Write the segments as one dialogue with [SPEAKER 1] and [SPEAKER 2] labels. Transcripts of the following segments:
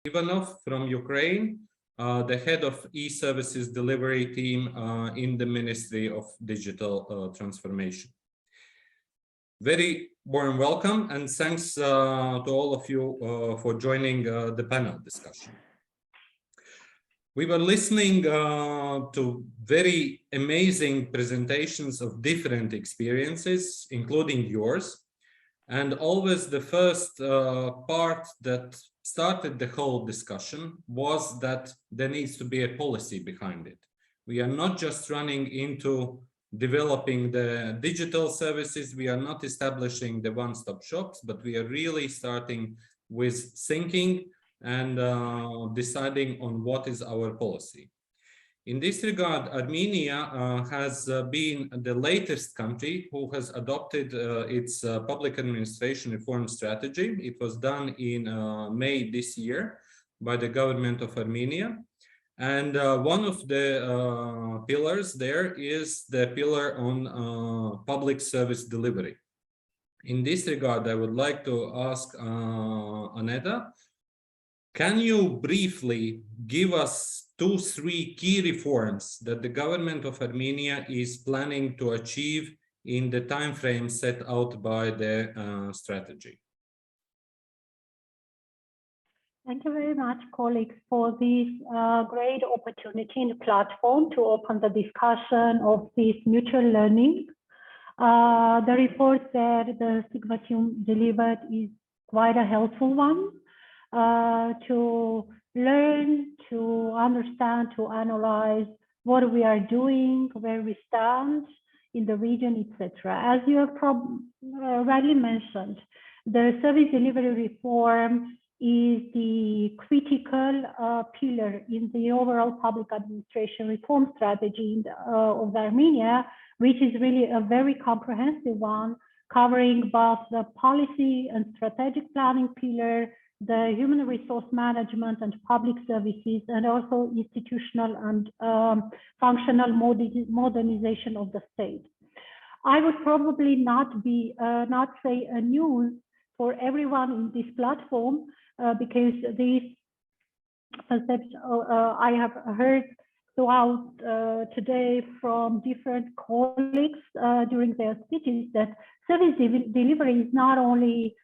[SPEAKER 1] Ivanov from Ukraine, the head of e-services delivery team in the Ministry of Digital Transformation. Very warm welcome and thanks to all of you for joining the panel discussion. We were listening to very amazing presentations of different experiences, including yours. And always the first part that started the whole discussion was that there needs to be a policy behind it. We are not just running into developing the digital services, we are not establishing the one-stop shops, but we are really starting with thinking and deciding on what is our policy. In this regard, Armenia has been the latest country who has adopted its public administration reform strategy. It was done in May this year by the government of Armenia. And one of the pillars there is the pillar on public service delivery. In this regard, I would like to ask Aneta, can you briefly give us 2-3 key reforms that the government of Armenia is planning to achieve in the time frame set out by the strategy?
[SPEAKER 2] Thank you very much, colleagues, for this great opportunity and platform to open the discussion of this mutual learning. The report that the SIGMA team delivered is quite a helpful one to learn, to understand, to analyze what we are doing, where we stand in the region, etc. As you have rightly mentioned, the service delivery reform is the critical pillar in the overall public administration reform strategy of Armenia, which is really a very comprehensive one, covering both the policy and strategic planning pillar, the human resource management and public services, and also institutional and functional modernization of the state. I would probably not say a news for everyone in this platform because these concepts I have heard throughout today from different colleagues during their speeches that service delivery is not only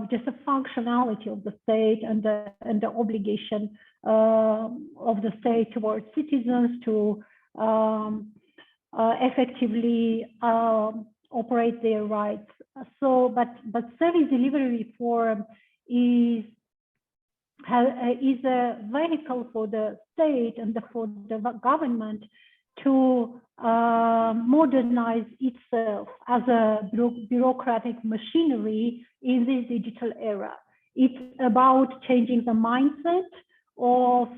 [SPEAKER 2] just a functionality of the state and the obligation of the state towards citizens to effectively operate their rights. So, but service delivery reform is a vehicle for the state and for the government to modernize itself as a bureaucratic machinery in this digital era. It's about changing the mindset of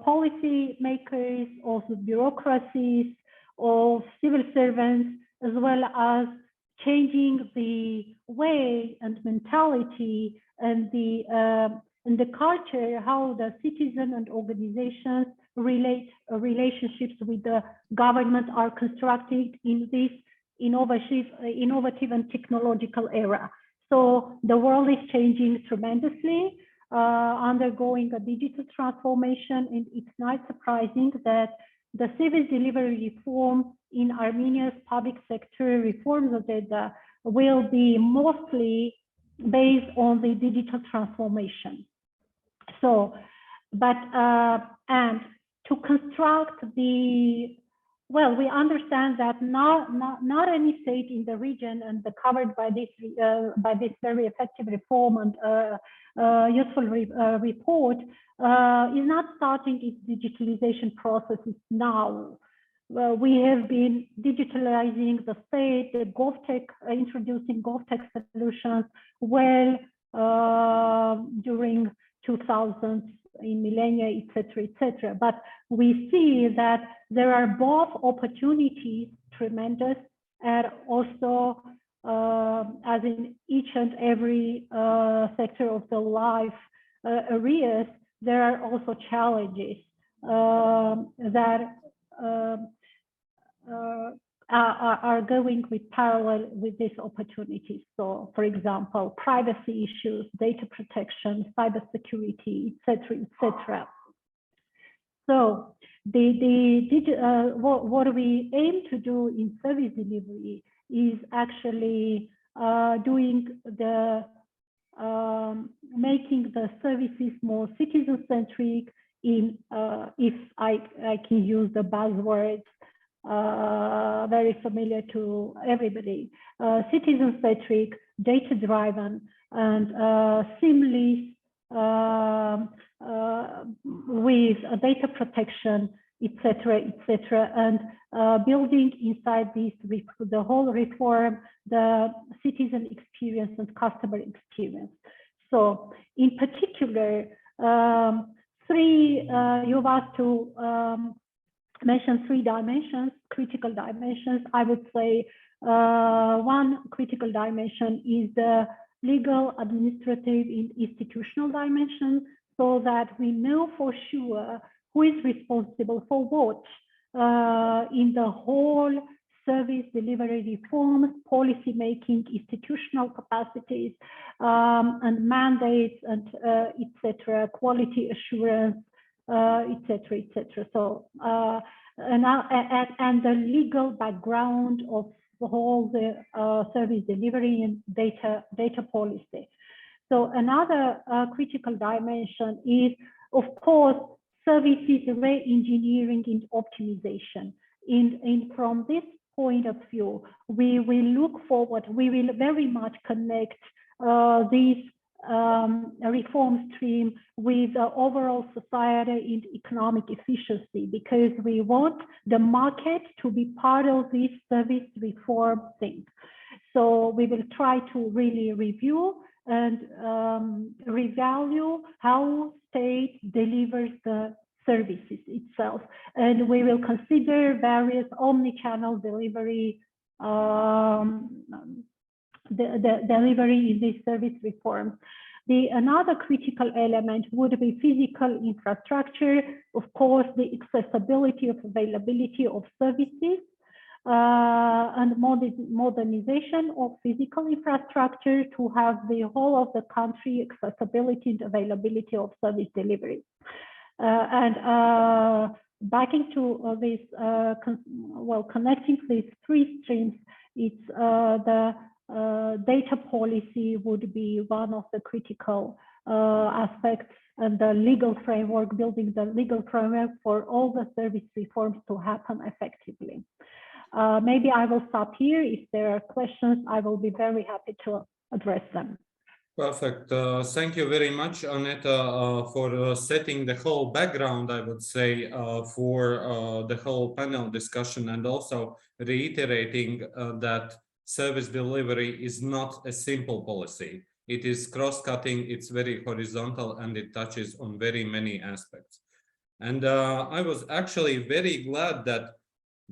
[SPEAKER 2] policy makers, of bureaucracies, of civil servants, as well as changing the way and mentality and the culture, how the citizen and organizations relationships with the government are constructed in this innovative and technological era. So the world is changing tremendously, undergoing a digital transformation, and it's not surprising that the service delivery reform in Armenia's public sector reforms agenda will be mostly based on the digital transformation. So, but and to construct well, we understand that not any state in the region and covered by this very effective reform and useful report is not starting its digitalization processes now. We have been digitalizing the state, the GovTech, introducing GovTech solutions well during 2000s in millennia, etc. But we see that there are both opportunities, tremendous, and also as in each and every sector of the life areas, there are also challenges that are going with parallel with these opportunities. So, for example, privacy issues, data protection, cybersecurity, etc. So, what we aim to do in service delivery is actually doing the making the services more citizen-centric. If I can use the buzzwords very familiar to everybody, citizen-centric, data-driven, and seamless with data protection, etc., and building inside this the whole reform the citizen experience and customer experience. So, in particular, you've asked to mention 3 dimensions, critical dimensions. I would say one critical dimension is the legal, administrative, and institutional dimension, so that we know for sure who is responsible for what in the whole service delivery reforms, policy making, institutional capacities, and mandates, and etc., quality assurance, etc. So, and the legal background of all the service delivery and data policy. So, another critical dimension is, of course, services re-engineering and optimization. And from this point of view, we will look forward, we will very much connect this reform stream with overall society and economic efficiency, because we want the market to be part of this service reform thing. So we will try to really review and revalue how state delivers the services itself, and we will consider various omni-channel delivery delivery in this service reform. Another critical element would be physical infrastructure, of course, the accessibility of availability of services, and modernization of physical infrastructure to have the whole of the country accessibility and availability of service delivery. Backing to this, connecting these 3 streams, it's the data policy would be one of the critical aspects, and the legal framework, building the legal framework for all the service reforms to happen effectively. Maybe I will stop here. If there are questions, I will be very happy to address them.
[SPEAKER 1] Perfect. Thank you very much, Aneta, for setting the whole background, I would say, for the whole panel discussion, and also reiterating that service delivery is not a simple policy. It is cross-cutting, it's very horizontal, and it touches on very many aspects. And I was actually very glad that,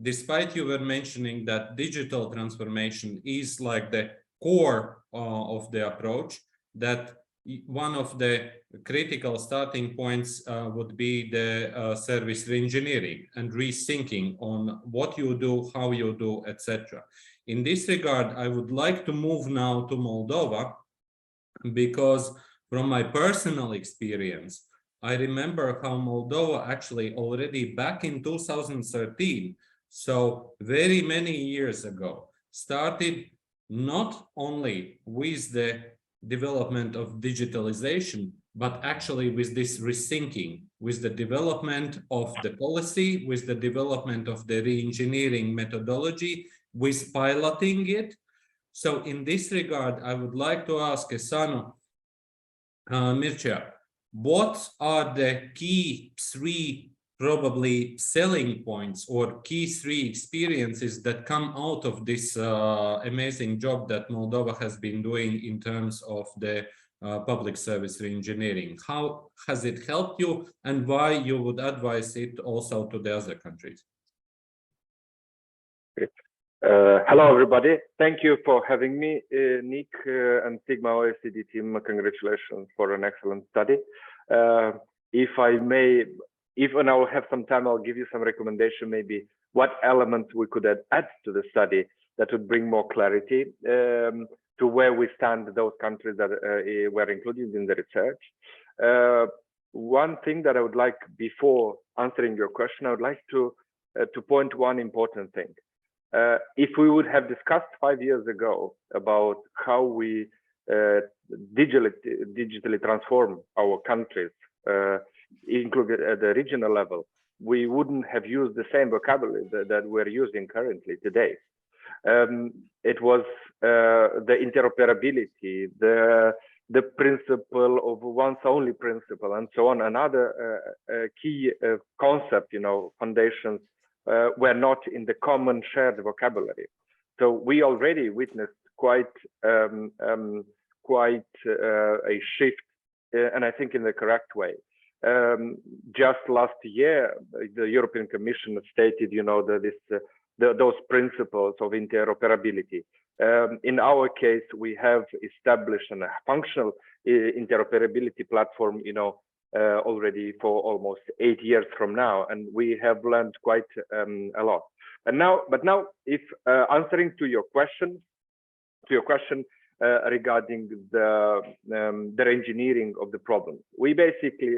[SPEAKER 1] despite you were mentioning that digital transformation is like the core of the approach, that one of the critical starting points would be the service reengineering and rethinking on what you do, how you do, etc. In this regard, I would like to move now to Moldova, because from my personal experience, I remember how Moldova actually already back in 2013, so very many years ago, started not only with the development of digitalization, but actually with this rethinking, with the development of the policy, with the development of the re-engineering methodology, with piloting it. So in this regard, I would like to ask Esano, Mircea, what are the key 3 probably selling points or key 3 experiences that come out of this amazing job that Moldova has been doing in terms of the public service reengineering? How has it helped you, and why you would advise it also to the other countries?
[SPEAKER 3] Hello, everybody. Thank you for having me, Nick and SIGMA OECD team. Congratulations for an excellent study. If I may, if and I will have some time, I'll give you some recommendation, maybe what elements we could add to the study that would bring more clarity to where we stand, those countries that were included in the research. One thing that I would like, before answering your question, I would like to point one important thing. If we would have discussed 5 years ago about how we digitally transform our countries, including at the regional level, we wouldn't have used the same vocabulary that we're using currently today. It was the interoperability, the principle of once only principle, and so on. Another key concept, foundations were not in the common shared vocabulary. So we already witnessed quite a shift, and I think in the correct way. Just last year, the European Commission stated, that those principles of interoperability. In our case, we have established a functional interoperability platform, already for almost 8 years from now, and we have learned quite a lot. But now, if answering to your question regarding the engineering of the problem, we basically,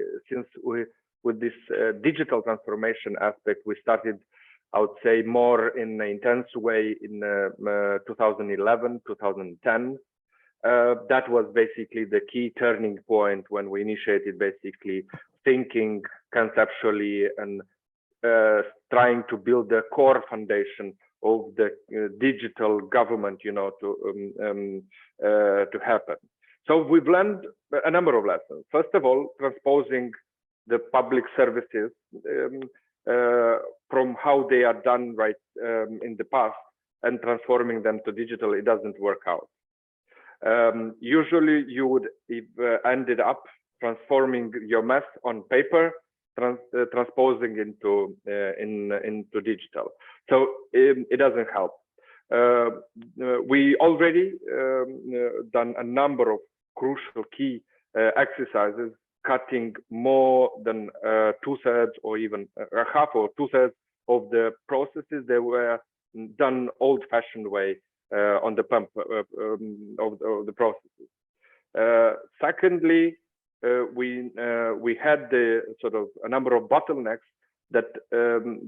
[SPEAKER 3] with this digital transformation aspect, we started, I would say, more in an intense way in 2011, 2010. That was basically the key turning point when we initiated basically thinking conceptually and trying to build the core foundation of the digital government, to happen. So we've learned a number of lessons. First of all, transposing the public services from how they are done in the past and transforming them to digital, it doesn't work out. Usually you would ended up transforming your math on paper, transposing into digital. So it doesn't help. We already done a number of crucial key exercises, cutting more than 2/3 or even a half or 2/3 of the processes that were done old-fashioned way on the pump of the processes. Secondly, we had the sort of a number of bottlenecks that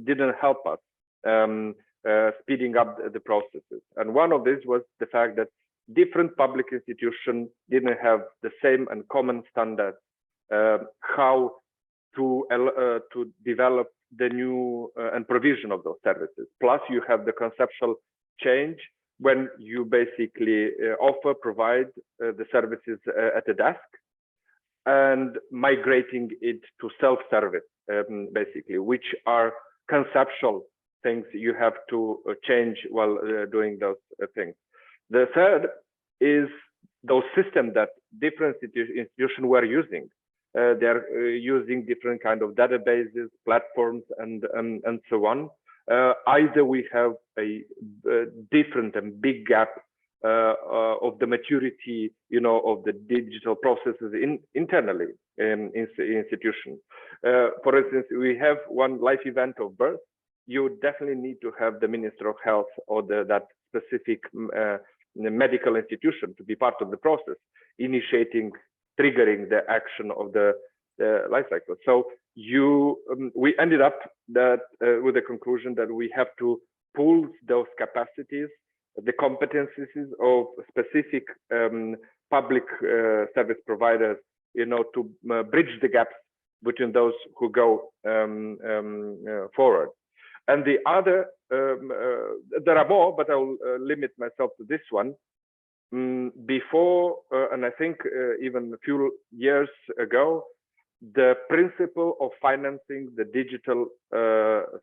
[SPEAKER 3] didn't help us speeding up the processes. And one of these was the fact that different public institutions didn't have the same and common standards how to develop the new and provision of those services. Plus, you have the conceptual change when you basically provide the services at a desk and migrating it to self-service, basically, which are conceptual things you have to change while doing those things. The third is those systems that different institutions were using. They're using different kind of databases, platforms, and so on. Either we have a different and big gap of the maturity, of the digital processes internally in institution. For instance, we have one life event of birth. You definitely need to have the Minister of Health or that specific medical institution to be part of the process, triggering the action of the life cycle. So we ended up with the conclusion that we have to pool those capacities, the competencies of specific public service providers, to bridge the gaps between those who go forward. And the other, there are more, but I will limit myself to this one. Before, and I think even a few years ago, the principle of financing the digital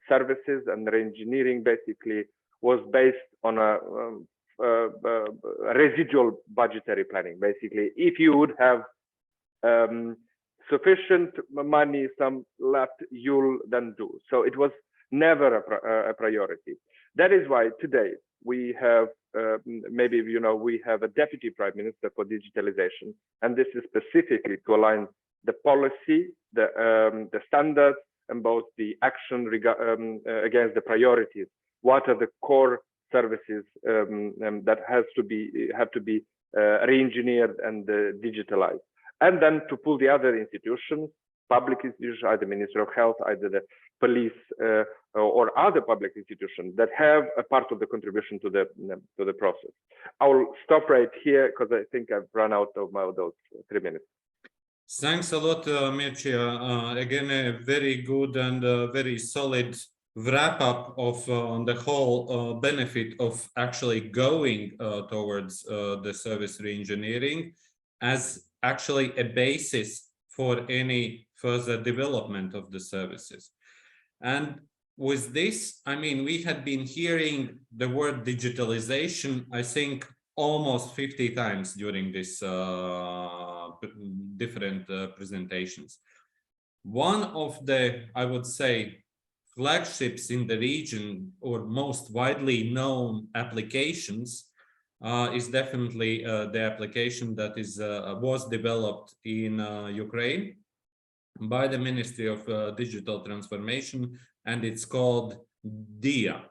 [SPEAKER 3] services and re-engineering basically was based on a residual budgetary planning. Basically, if you would have sufficient money, some left, you'll then do. So it was never a priority. That is why today we have maybe we have a deputy prime minister for digitalization, and this is specifically to align the policy, the standards, and both the action against the priorities. What are the core services that have to be re-engineered and digitalized, and then to pull the other institutions, public institutions, either Ministry of Health, either the police or other public institutions that have a part of the contribution to the process. I'll stop right here because I think I've run out of those 3 minutes.
[SPEAKER 1] Thanks a lot, Mircea. Again, a very good and very solid wrap up of the whole benefit of actually going towards the service reengineering as actually a basis for any further development of the services. And with this, I mean, we had been hearing the word digitalization, I think, almost 50 times during this different presentations. One of the, I would say, flagships in the region or most widely known applications is definitely the application that was developed in Ukraine by the Ministry of Digital Transformation, and it's called DIA.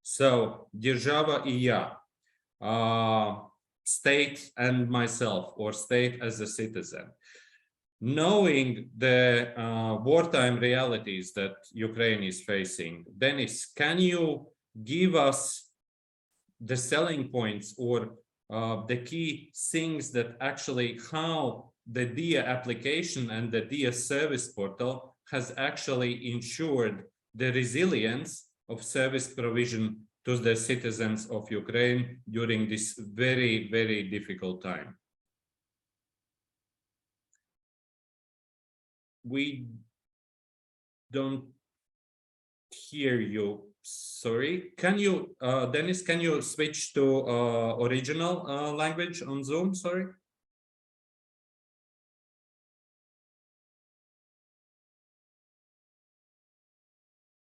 [SPEAKER 1] So Держава и я, state and myself, or state as a citizen. Knowing the wartime realities that Ukraine is facing, Dennis, can you give us the selling points or the key things that actually how the DIA application and the DIA service portal has actually ensured the resilience of service provision to the citizens of Ukraine during this very, very difficult time? We don't hear you. Sorry. Can you, Dennis, can you switch to original language on Zoom? Sorry.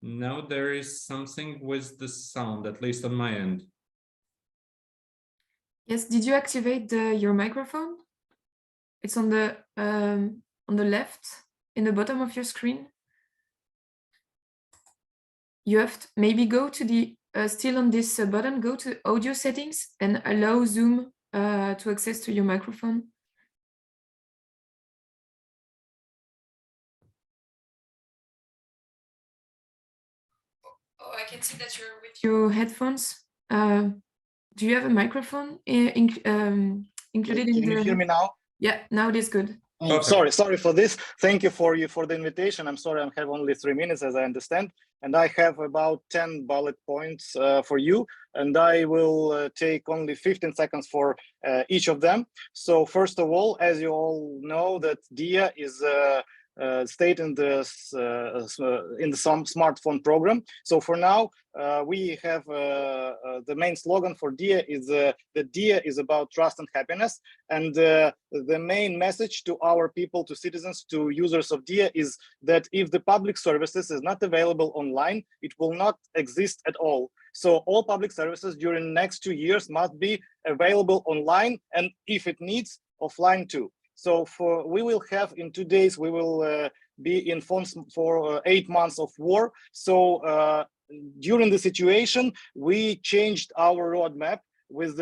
[SPEAKER 1] No, there is something with the sound, at least on my end.
[SPEAKER 4] Yes, did you activate your microphone? It's on the left, in the bottom of your screen. You have to maybe go to the, still on this button, go to audio settings and allow Zoom to access to your microphone. Oh, I can see that you're with your headphones. Do you have a microphone included in the...
[SPEAKER 5] Can you hear me now?
[SPEAKER 4] Yeah, now it is good.
[SPEAKER 5] Oh, sorry for this. Thank you for the invitation. I'm sorry, I have only 3 minutes, as I understand, and I have about 10 bullet points for you, and I will take only 15 seconds for each of them. So first of all, as you all know, that DIA is state in the smartphone program. So for now, we have the main slogan for DIA is that DIA is about trust and happiness. And the main message to our people, to citizens, to users of DIA is that if the public services is not available online, it will not exist at all. So all public services during the next 2 years must be available online, and if it needs, offline too. So we will have in 2 days, we will be in phones for 8 months of war. So during the situation, we changed our roadmap with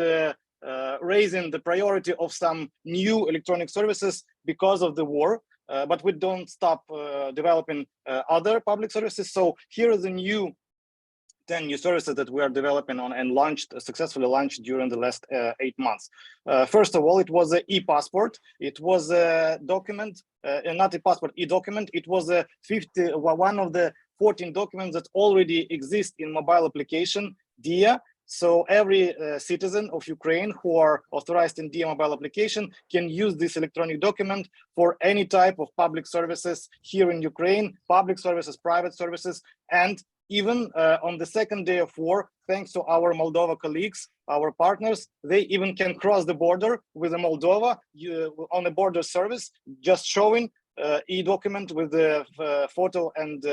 [SPEAKER 5] raising the priority of some new electronic services because of the war. But we don't stop developing other public services. So here is a new 10 new services that we are developing on and successfully launched during the last 8 months. First of all, it was an e-passport. It was a document, not a passport, e-document. It was one of the 14 documents that already exist in mobile application DIA. So every citizen of Ukraine who are authorized in DIA mobile application can use this electronic document for any type of public services here in Ukraine, public services, private services, and even on the second day of war, thanks to our Moldova colleagues, our partners, they even can cross the border with Moldova on a border service, just showing e-document with the photo and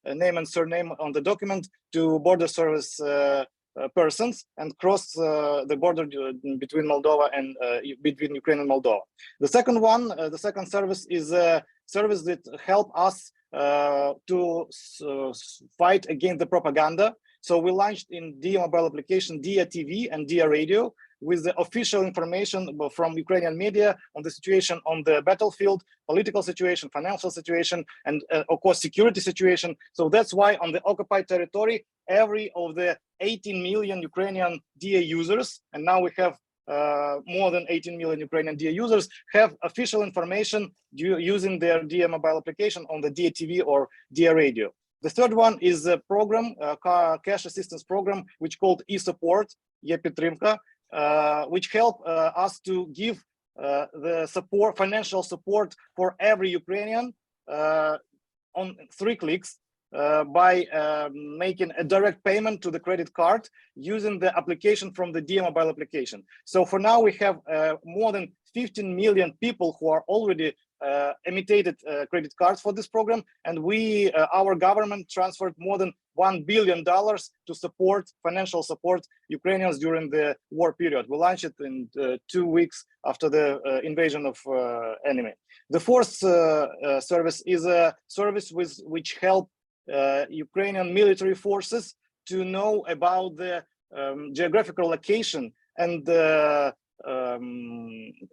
[SPEAKER 5] name and surname on the document to border service persons and cross the border between Moldova and between Ukraine and Moldova. The second one, the second service is service that help us to fight against the propaganda. So we launched in DIA mobile application DIA TV and DIA radio with the official information from Ukrainian media on the situation on the battlefield, political situation, financial situation, and of course security situation. So that's why on the occupied territory, every of the 18 million Ukrainian DIA users, and now we have more than 18 million Ukrainian DIA users, have official information using their DIA mobile application on the DIA TV or DIA radio. The third one is a program, cash assistance program, which called e-support, e-Petrimka, which help us to give the support, financial support for every Ukrainian on 3 clicks by making a direct payment to the credit card using the application from the DIA mobile application. So for now, we have more than 15 million people who are already emitted credit cards for this program, and we, our government, transferred more than $1 billion to support, financial support Ukrainians during the war period. We launched it in 2 weeks after the invasion of enemy. The fourth service is a service which help Ukrainian military forces to know about the geographical location and the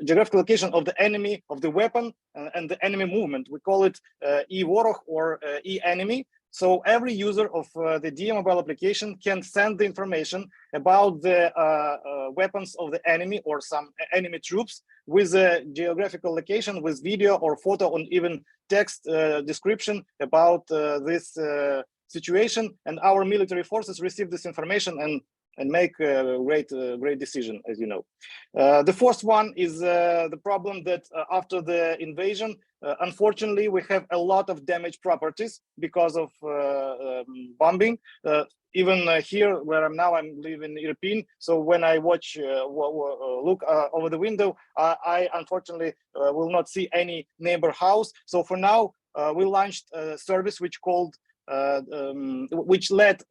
[SPEAKER 5] geographical location of the enemy, of the weapon, and the enemy movement. We call it e-Vorog or e-enemy. So every user of the DIA mobile application can send the information about the weapons of the enemy or some enemy troops with a geographical location, with video or photo, and even text description about this situation. And our military forces receive this information and make a great decision, as you know. The fourth one is the problem that after the invasion, unfortunately, we have a lot of damaged properties because of bombing. Even here, where I'm now, I'm living in Irpin. So when I watch, look over the window, I unfortunately will not see any neighbor house. So for now, we launched a service which let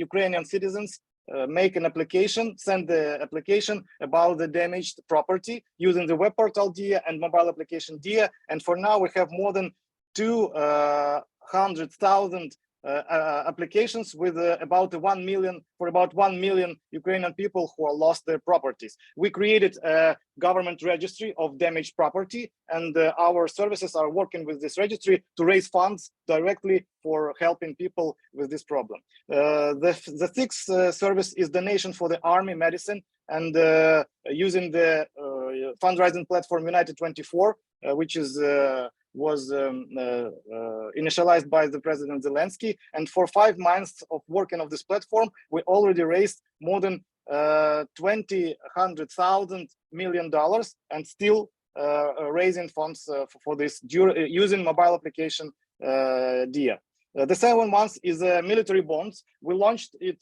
[SPEAKER 5] Ukrainian citizens make an application, send the application about the damaged property using the web portal DIA and mobile application DIA. And for now, we have more than 200,000 applications with about 1 million Ukrainian people who are lost their properties. We created a government registry of damaged property, and our services are working with this registry to raise funds directly for helping people with this problem. The sixth service is donation for the army medicine, and using the fundraising platform United 24, which was initialized by the President Zelensky. And for 5 months of working of this platform, we already raised more than $200 million and still raising funds for this using mobile application DIA. The second one is military bonds. We launched it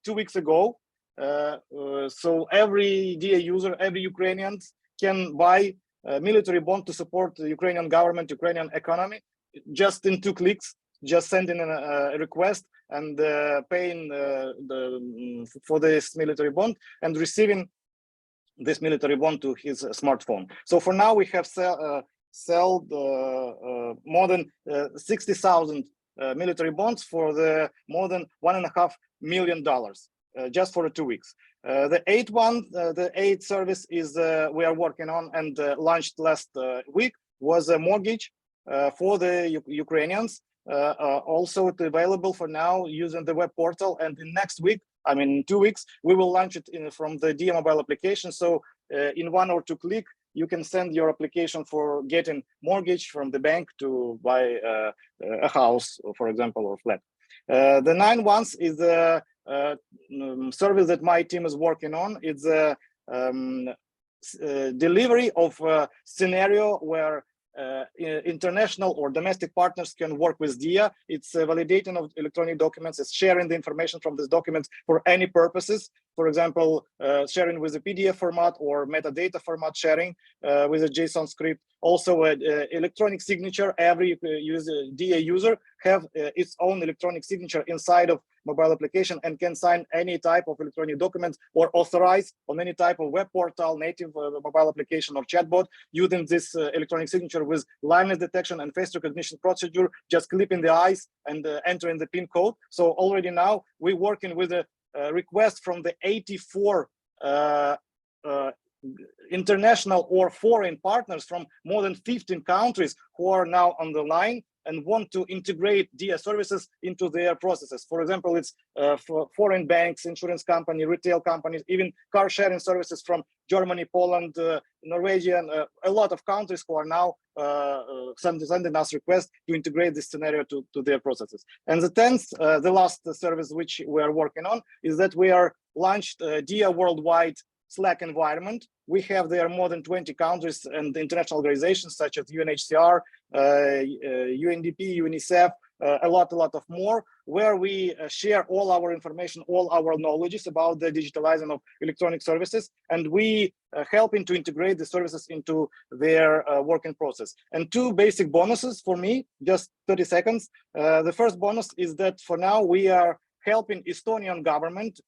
[SPEAKER 5] 2 weeks ago. So every DIA user, every Ukrainian can buy military bond to support the Ukrainian government, Ukrainian economy, just in 2 clicks, just sending a request and paying for this military bond and receiving this military bond to his smartphone. So for now, we have sold more than 60,000 military bonds for the more than $1.5 million just for 2 weeks. The eighth service is we are working on and launched last week was a mortgage for the Ukrainians. Also available for now using the web portal, and in next week, I mean 2 weeks, we will launch it from the DIA mobile application. So in 1 or 2 clicks, you can send your application for getting mortgage from the bank to buy a house, for example, or flat. The 9 ones is the service that my team is working on. It's a delivery of a scenario where international or domestic partners can work with DIA. It's validating of electronic documents. It's sharing the information from these documents for any purposes. For example, sharing with a PDF format or metadata format sharing with a JSON script. Also, electronic signature. Every DIA user have its own electronic signature inside of mobile application and can sign any type of electronic document or authorize on any type of web portal, native mobile application or chatbot using this electronic signature with liveness detection and face recognition procedure, just clipping the eyes and entering the PIN code. So already now we're working with a request from the 84 international or foreign partners from more than 15 countries who are now on the line and want to integrate DIA services into their processes. For example, it's for foreign banks, insurance company, retail companies, even car sharing services from Germany, Poland, Norwegian, a lot of countries who are now sending us requests to integrate this scenario to their processes. And the 10th, the last service which we are working on is that we are launched DIA worldwide Slack environment. We have there more than 20 countries and international organizations such as UNHCR, UNDP, UNICEF, a lot of more, where we share all our information, all our knowledge about the digitalizing of electronic services, and we helping to integrate the services into their working process. And two basic bonuses for me, just 30 seconds. The first bonus is that for now we are helping Estonian government.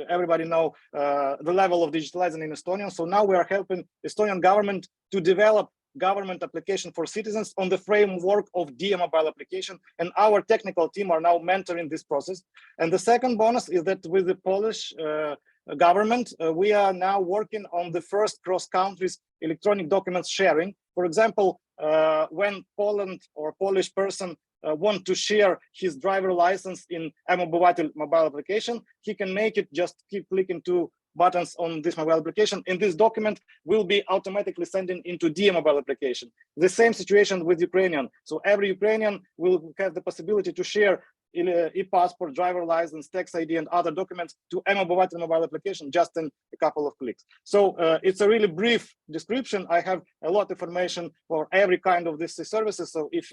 [SPEAKER 5] Everybody know the level of digitalizing in Estonia. So now we are helping Estonian government to develop government application for citizens on the framework of DIA mobile application. And our technical team are now mentoring this process. And the second bonus is that with the Polish government, we are now working on the first cross-country electronic documents sharing. For example, when Poland or Polish person want to share his driver license in mObyvatel mobile application, he can make it, just keep clicking two buttons on this mobile application, and this document will be automatically sending into DIA mobile application. The same situation with Ukrainian. So every Ukrainian will have the possibility to share e-passport, driver license, tax ID, and other documents to mObyvatel mobile application just in a couple of clicks. So it's a really brief description. I have a lot of information for every kind of these services. So if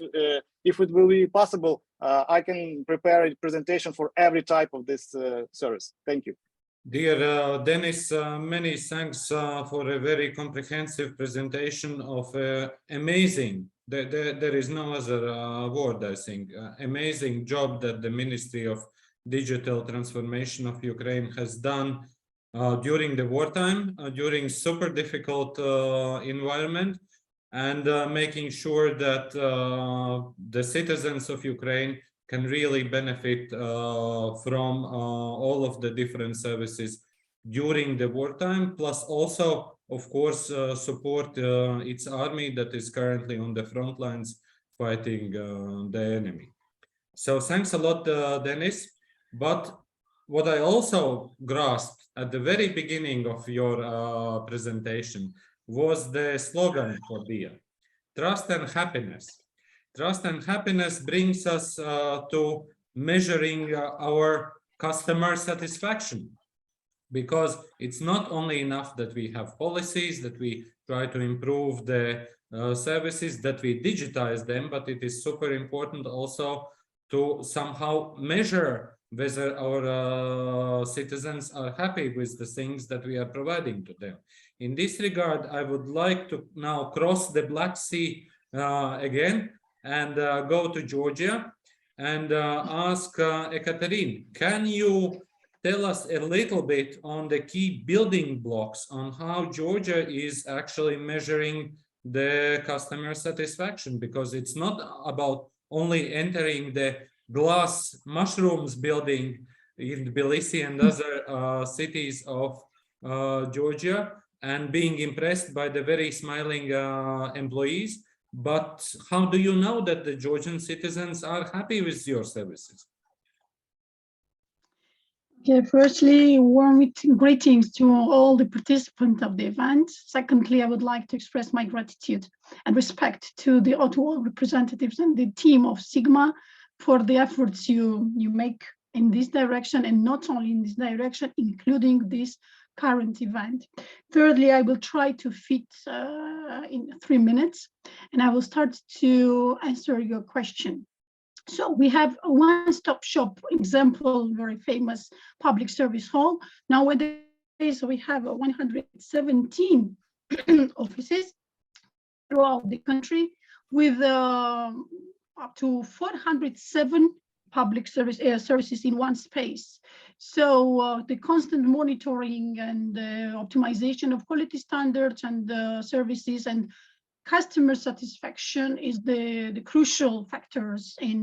[SPEAKER 5] it will be possible, I can prepare a presentation for every type of this service. Thank you.
[SPEAKER 1] Dear Dennis, many thanks for a very comprehensive presentation of amazing, there is no other word, I think, amazing job that the Ministry of Digital Transformation of Ukraine has done during the wartime, during super difficult environment, and making sure that the citizens of Ukraine can really benefit from all of the different services during the wartime, plus also, of course, support its army that is currently on the front lines fighting the enemy. So thanks a lot, Dennis. But what I also grasped at the very beginning of your presentation was the slogan for DIA, trust and happiness. Trust and happiness brings us to measuring our customer satisfaction, because it's not only enough that we have policies, that we try to improve the services, that we digitize them, but it is super important also to somehow measure whether our citizens are happy with the things that we are providing to them. In this regard, I would like to now cross the Black Sea again and go to Georgia and ask Ekaterine, can you tell us a little bit on the key building blocks on how Georgia is actually measuring the customer satisfaction? Because it's not about only entering the glass mushrooms building in Tbilisi and other cities of Georgia and being impressed by the very smiling employees. But how do you know that the Georgian citizens are happy with your services?
[SPEAKER 6] Okay, firstly, warm greetings to all the participants of the event. Secondly, I would like to express my gratitude and respect to all representatives and the team of SIGMA for the efforts you make in this direction, and not only in this direction, including this current event. Thirdly, I will try to fit in 3 minutes, and I will start to answer your question. So we have a one-stop shop example, very famous public service hall. Nowadays, we have 117 offices throughout the country with up to 407 public services in one space. So the constant monitoring and optimization of quality standards and services and customer satisfaction is the crucial factors in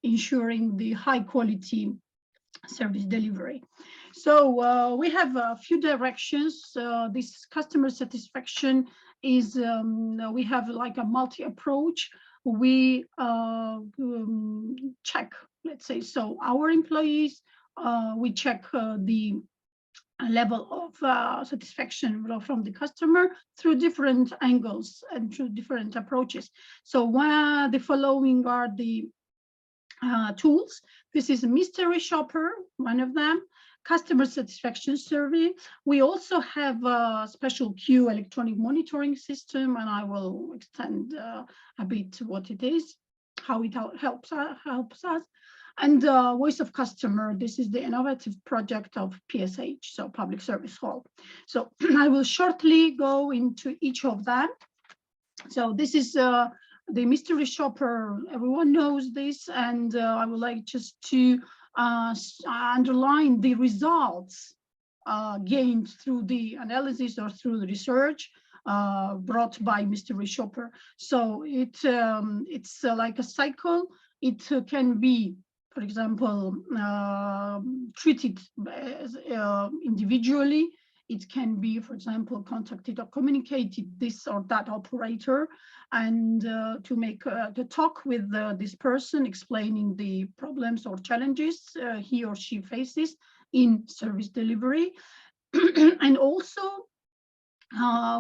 [SPEAKER 6] ensuring the high quality service delivery. So we have a few directions. This customer satisfaction is, we have like a multi-approach. We check, let's say, so our employees, we check the level of satisfaction from the customer through different angles and through different approaches. So the following are the tools. This is a mystery shopper, one of them, customer satisfaction survey. We also have a special queue electronic monitoring system, and I will extend a bit what it is, how it helps us. And voice of customer, this is the innovative project of PSH, so Public Service Hall. So I will shortly go into each of them. So this is the mystery shopper, everyone knows this, and I would like just to underline the results gained through the analysis or through the research brought by mystery shopper. So it's like a cycle. It can be, for example, treated as, individually. It can be, for example, contacted or communicated this or that operator, and to make the talk with this person, explaining the problems or challenges he or she faces in service delivery. And also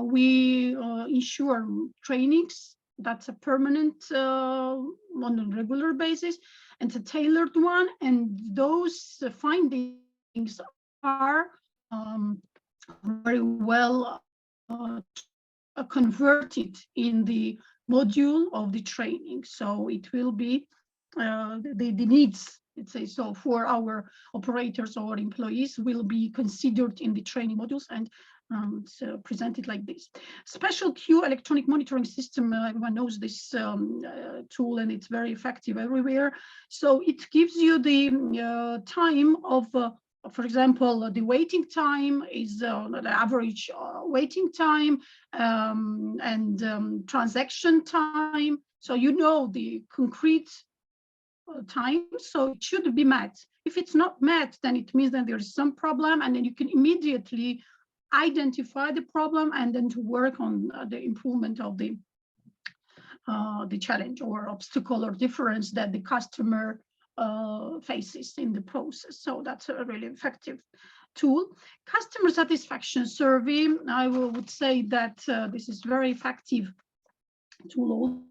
[SPEAKER 6] we ensure trainings. That's a permanent on a regular basis, and a tailored one. And those findings are very well converted in the module of the training. So it will be the needs, let's say, so for our operators or employees will be considered in the training modules, and so presented like this. Special queue electronic monitoring system, everyone knows this tool, and it's very effective everywhere. So it gives you the time of for example, the waiting time is the average waiting time, and transaction time. So you know the concrete time, so it should be met. If it's not met, then it means that there is some problem, and then you can immediately identify the problem and then to work on the improvement of the challenge or obstacle or difference that the customer faces in the process. So that's a really effective tool. Customer satisfaction survey, I would say that this is very effective tool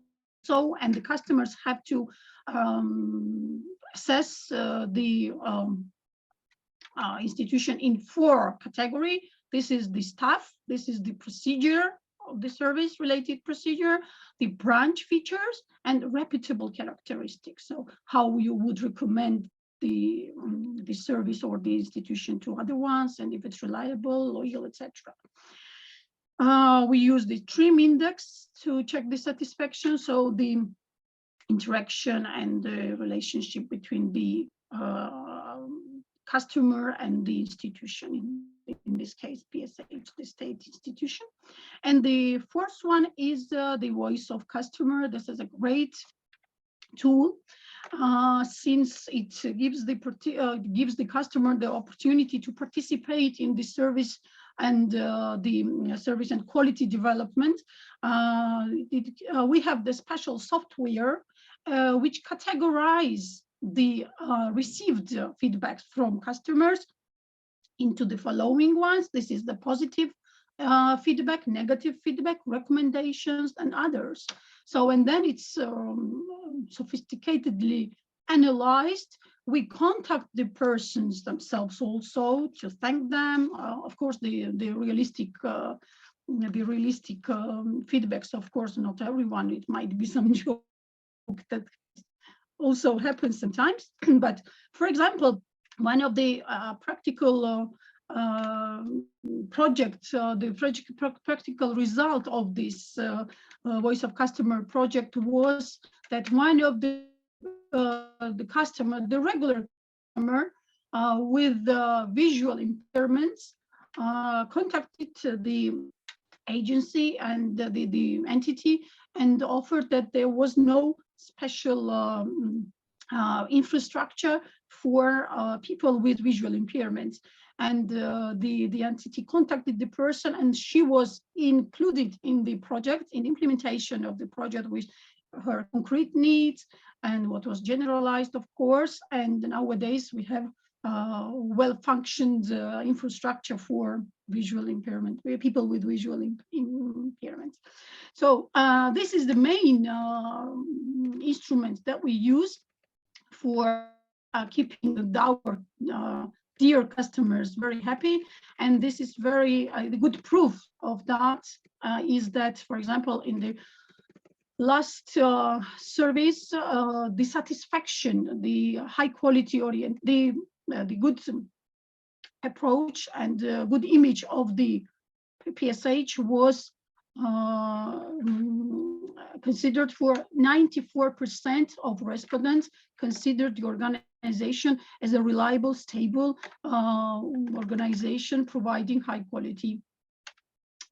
[SPEAKER 6] also, and the customers have to assess the institution in 4 categories. This is the staff, this is the procedure of the service related procedure, the branch features, and reputable characteristics. So how you would recommend the service or the institution to other ones, and if it's reliable, loyal, etc. We use the TRIM index to check the satisfaction, so the interaction and the relationship between the customer and the institution, in this case PSH, the state institution. And the 4th one is the voice of customer. This is a great tool since it gives the customer the opportunity to participate in the service and the service and quality development. We have the special software which categorize the received feedbacks from customers into the following ones. This is the positive feedback, negative feedback, recommendations, and others. So, and then it's sophisticatedly analyzed. We contact the persons themselves also to thank them. Of course, the realistic feedbacks, of course, not everyone. It might be some joke that also happens sometimes. But for example, one of the practical projects, the practical result of this voice of customer project was that one of the the customer, the regular customer with visual impairments, contacted the agency and the entity and offered that there was no special infrastructure for people with visual impairments. And the entity contacted the person, and she was included in the project, in implementation of the project with her concrete needs and what was generalized, of course. And nowadays we have well-functioned infrastructure for visual impairment, people with visual impairments. So this is the main instrument that we use for keeping our dear customers very happy. And this is very the good proof of that is that, for example, in the last surveys, the satisfaction, the high quality the good approach and good image of the PSH was considered for 94% of respondents considered the organization as a reliable, stable organization providing high quality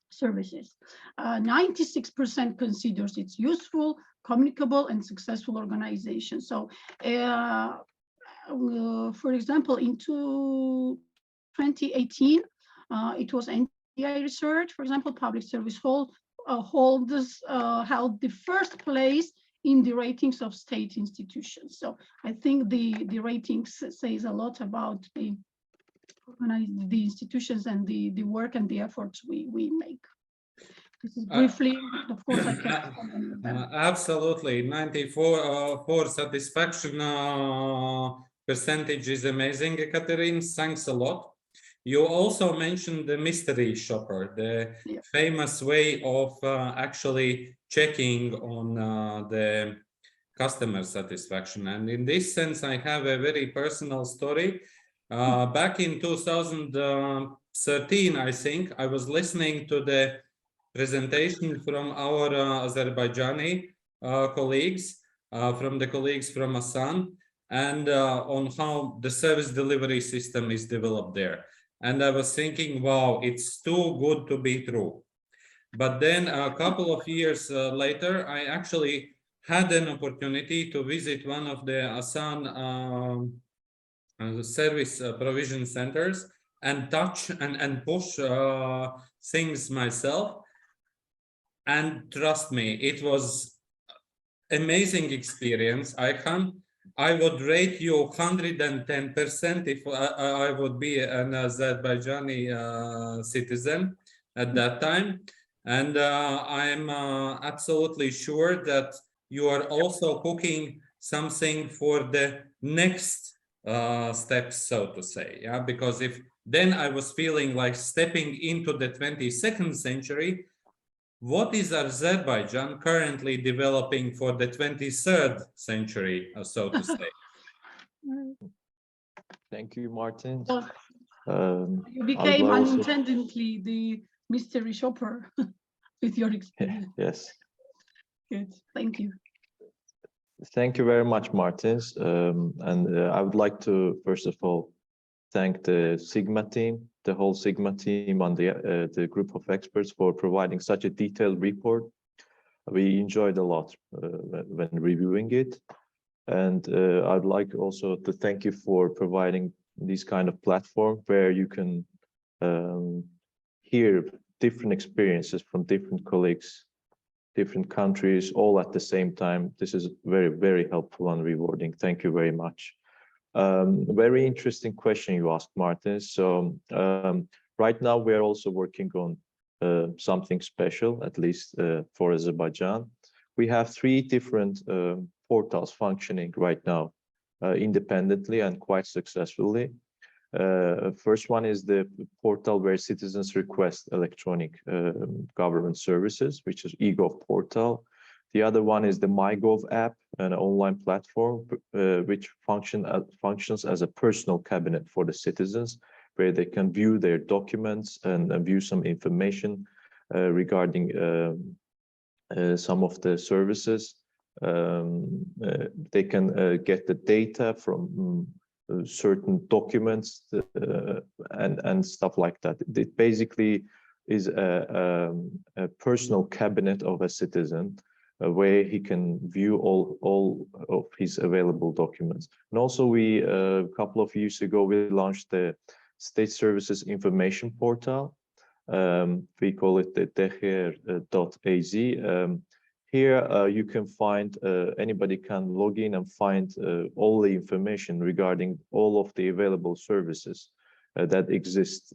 [SPEAKER 6] services. 96% considers it's useful, communicable, and successful organization. So, for example, in 2018, it was NTI research, for example, public service held the first place in the ratings of state institutions. So I think the ratings says a lot about the institutions and the work and the efforts we make. This is briefly, of course, I can comment on them.
[SPEAKER 1] Absolutely, 94 for satisfaction percentage is amazing, Ekaterine. Thanks a lot. You also mentioned the mystery shopper, the famous way of actually checking on the customer satisfaction. And in this sense, I have a very personal story. Back in 2013, I think, I was listening to the presentation from our Azerbaijani colleagues, from the colleagues from Asan, and on how the service delivery system is developed there. And I was thinking, wow, it's too good to be true. But then a couple of years later, I actually had an opportunity to visit one of the Asan service provision centers and touch and push things myself. And trust me, it was amazing experience. I would rate you 110% if I would be an Azerbaijani citizen at that time. And I'm absolutely sure that you are also cooking something for the next steps, so to say. Yeah, because if then I was feeling like stepping into the 22nd century, what is Azerbaijan currently developing for the 23rd century, so to say?
[SPEAKER 7] Thank you, Martin.
[SPEAKER 6] You became unintentionally the mystery shopper with your experience.
[SPEAKER 7] Yes.
[SPEAKER 6] Good. Thank you.
[SPEAKER 7] Thank you very much, Martins. And I would like to, first of all, thank the SIGMA team, the whole SIGMA team and the group of experts for providing such a detailed report. We enjoyed a lot when reviewing it. And I'd like also to thank you for providing this kind of platform where you can hear different experiences from different colleagues, different countries, all at the same time. This is very, very helpful and rewarding. Thank you very much. Very interesting question you asked, Martin. So right now we are also working on something special, at least for Azerbaijan. We have 3 different portals functioning right now independently and quite successfully. First one is the portal where citizens request electronic government services, which is eGov portal. The other one is the MyGov app, an online platform which functions as a personal cabinet for the citizens, where they can view their documents and view some information regarding some of the services They can get the data from certain documents and stuff like that. It basically is a personal cabinet of a citizen where he can view all of his available documents. And also we, a couple of years ago, we launched the State Services Information Portal. We call it the DGR.az. Here you can find, anybody can log in and find all the information regarding all of the available services that exist,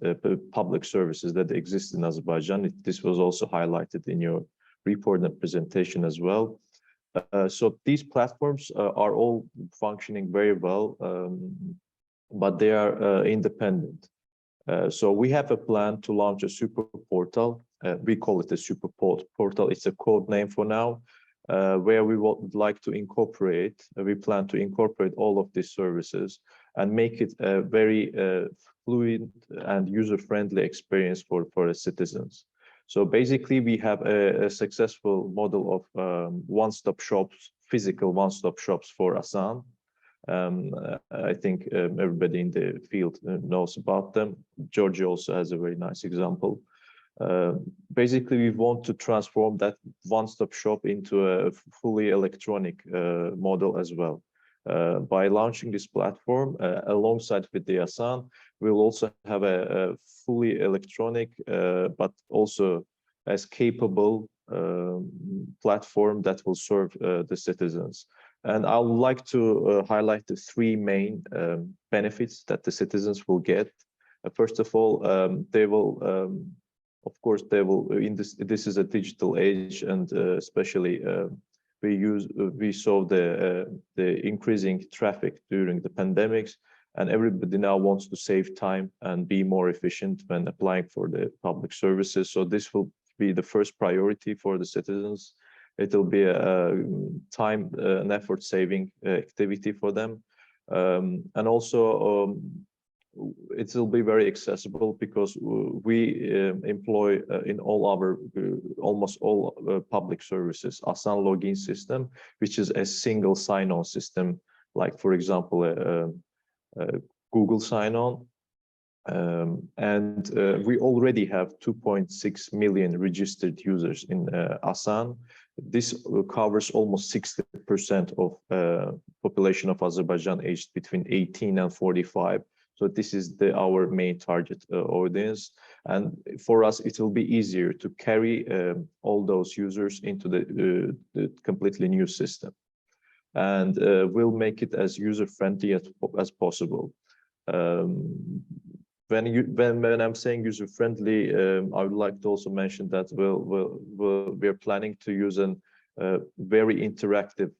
[SPEAKER 7] public services that exist in Azerbaijan. This was also highlighted in your report and presentation as well. So these platforms are all functioning very well, but they are independent. So we have a plan to launch a super portal. We call it a super portal. It's a code name for now, where we would like to incorporate, we plan to incorporate all of these services and make it a very fluid and user-friendly experience for the citizens. So basically, we have a successful model of one-stop shops, physical one-stop shops for Asan. I think everybody in the field knows about them. Georgia also has a very nice example. Basically, we want to transform that one-stop shop into a fully electronic model as well. By launching this platform alongside with the Asan, we'll also have a fully electronic, but also as capable platform that will serve the citizens. And I would like to highlight the three main benefits that the citizens will get. First of all, they will, of course, they will. This is a digital age, and especially we saw the increasing traffic during the pandemics, and everybody now wants to save time and be more efficient when applying for the public services. So this will be the first priority for the citizens. It will be a time and effort saving activity for them. And also it will be very accessible because we employ in all our, almost all public services, Asan login system, which is a single sign-on system, like for example, Google sign-on. And we already have 2.6 million registered users in Asan. This covers almost 60% of population of Azerbaijan aged between 18 and 45. So this is our main target audience. And for us, it will be easier to carry all those users into the completely new system. And we'll make it as user-friendly as possible. When I'm saying user-friendly, I would like to also mention that we're planning to use a very interactive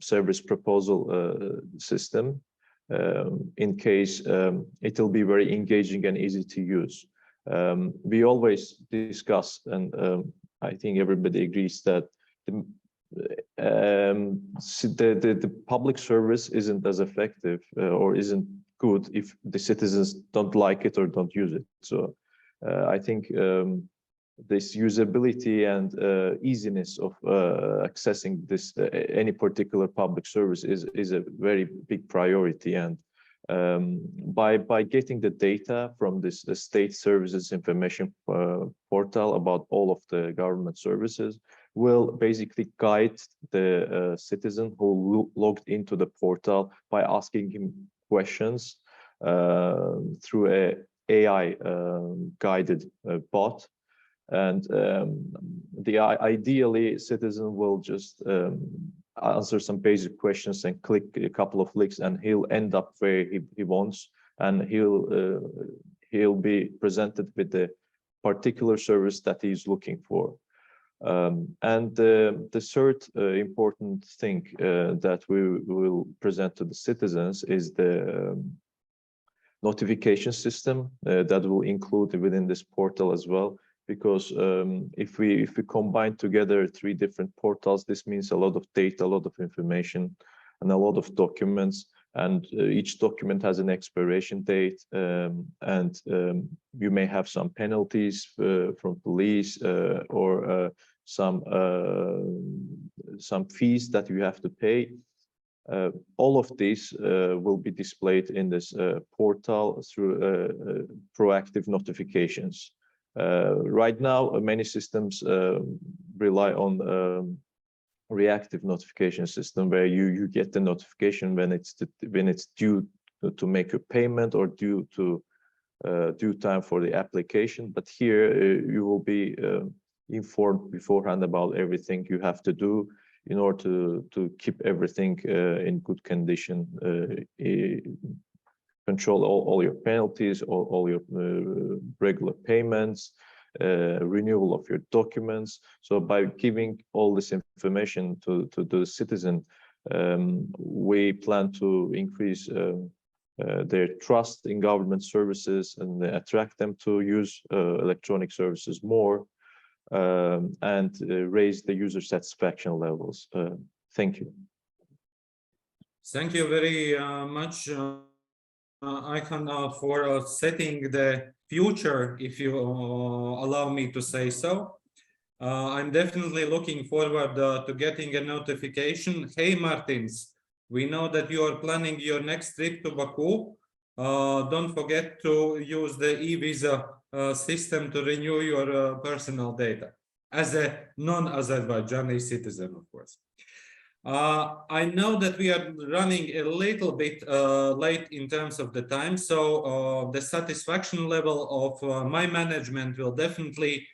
[SPEAKER 7] service proposal system. In case it will be very engaging and easy to use. We always discuss, and I think everybody agrees that the public service isn't as effective or isn't good if the citizens don't like it or don't use it. So I think this usability and easiness of accessing this any particular public service is a very big priority. And by getting the data from this state services information portal about all of the government services will basically guide the citizen who logged into the portal by asking him questions through a AI guided bot. And ideally, citizen will just answer some basic questions and click a couple of links, and he'll end up where he wants, and he'll be presented with the particular service that he's looking for. And the third important thing that we will present to the citizens is the notification system that will include within this portal as well. Because if we combine together three different portals, this means a lot of data, a lot of information, and a lot of documents. And each document has an expiration date, and you may have some penalties from police or some some fees that you have to pay. All of these will be displayed in this portal through proactive notifications. Right now, many systems rely on reactive notification system, where you get the notification when it's due to make a payment or due time for the application. But here you will be informed beforehand about everything you have to do in order to keep everything in good condition, control all your penalties, all your regular payments, renewal of your documents. So by giving all this information to the citizen, we plan to increase their trust in government services and attract them to use electronic services more, and raise the user satisfaction levels. Thank you.
[SPEAKER 1] Thank you very much, Ayhan, for setting the future, if you allow me to say so. I'm definitely looking forward to getting a notification. Hey, Martins, we know that you are planning your next trip to Baku. Don't forget to use the e-visa system to renew your personal data as a non-Azerbaijani citizen, of course. I know that we are running a little bit late in terms of the time, so the satisfaction level of my management will definitely,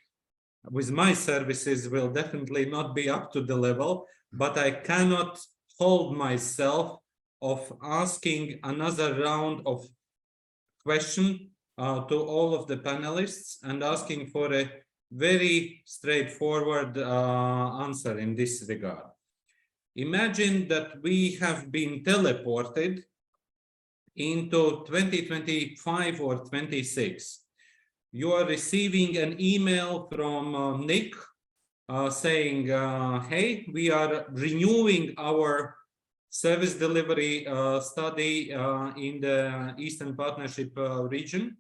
[SPEAKER 1] with my services, will definitely not be up to the level, but I cannot hold myself of asking another round of question to all of the panelists and asking for a very straightforward answer in this regard. Imagine that we have been teleported into 2025 or 26. You are receiving an email from Nick saying, hey, we are renewing our service delivery study in the Eastern Partnership region.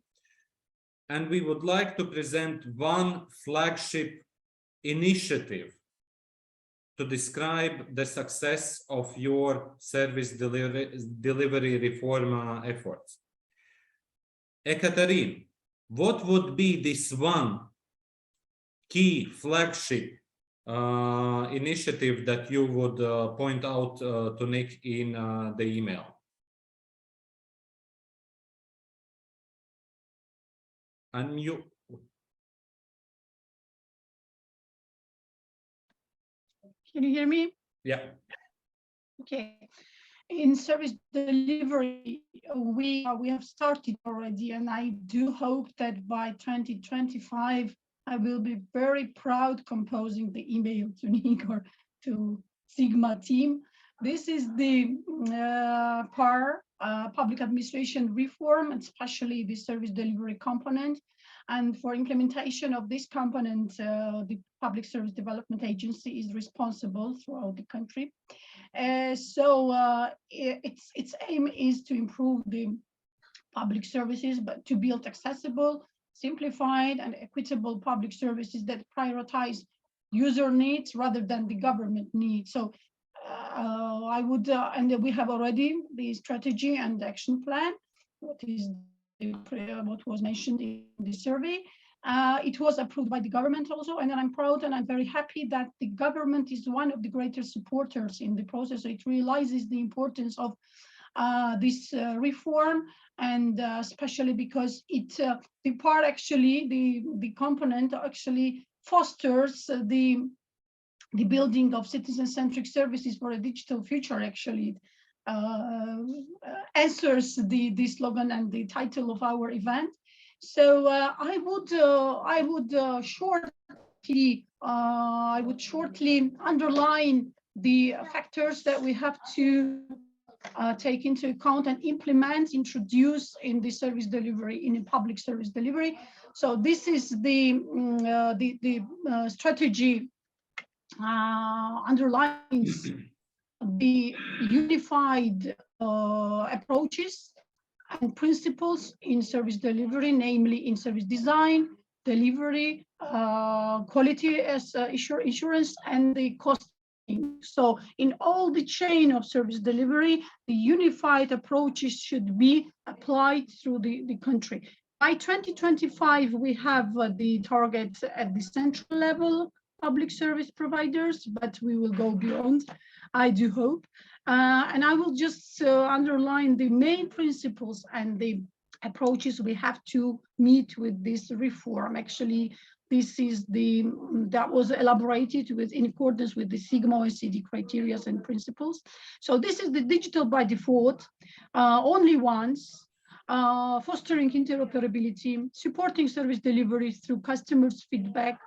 [SPEAKER 1] And we would like to present one flagship initiative to describe the success of your service delivery reform efforts. Ekaterine, what would be this one key flagship initiative that you would point out to Nick in the email? And you.
[SPEAKER 6] Can you hear me?
[SPEAKER 1] Yeah.
[SPEAKER 6] Okay. In service delivery, we have started already, and I do hope that by 2025, I will be very proud composing the email to Nick or to SIGMA team. This is the public administration reform, especially the service delivery component. And for implementation of this component, the Public Service Development Agency is responsible throughout the country. Its aim is to improve the public services, but to build accessible, simplified, and equitable public services that prioritize user needs rather than the government needs. So I would, and we have already the strategy and action plan, what was mentioned in the survey. It was approved by the government also, and I'm proud and I'm very happy that the government is one of the greatest supporters in the process. So it realizes the importance of this reform, and especially because it the component actually fosters the building of citizen-centric services for a digital future. Actually answers the slogan and the title of our event. So I would shortly underline the factors that we have to take into account and introduce in the service delivery, in public service delivery. So this is the strategy underlines the unified approaches and principles in service delivery, namely in service design, delivery, quality as assurance, and the cost So in all the chain of service delivery, the unified approaches should be applied through the country. By 2025, we have the target at the central level, public service providers, but we will go beyond, I do hope. And I will just underline the main principles and the approaches we have to meet with this reform. Actually, this is that was elaborated in accordance with the SIGMA OECD criteria and principles. So this is the digital by default, only once, fostering interoperability, supporting service delivery through customers' feedback,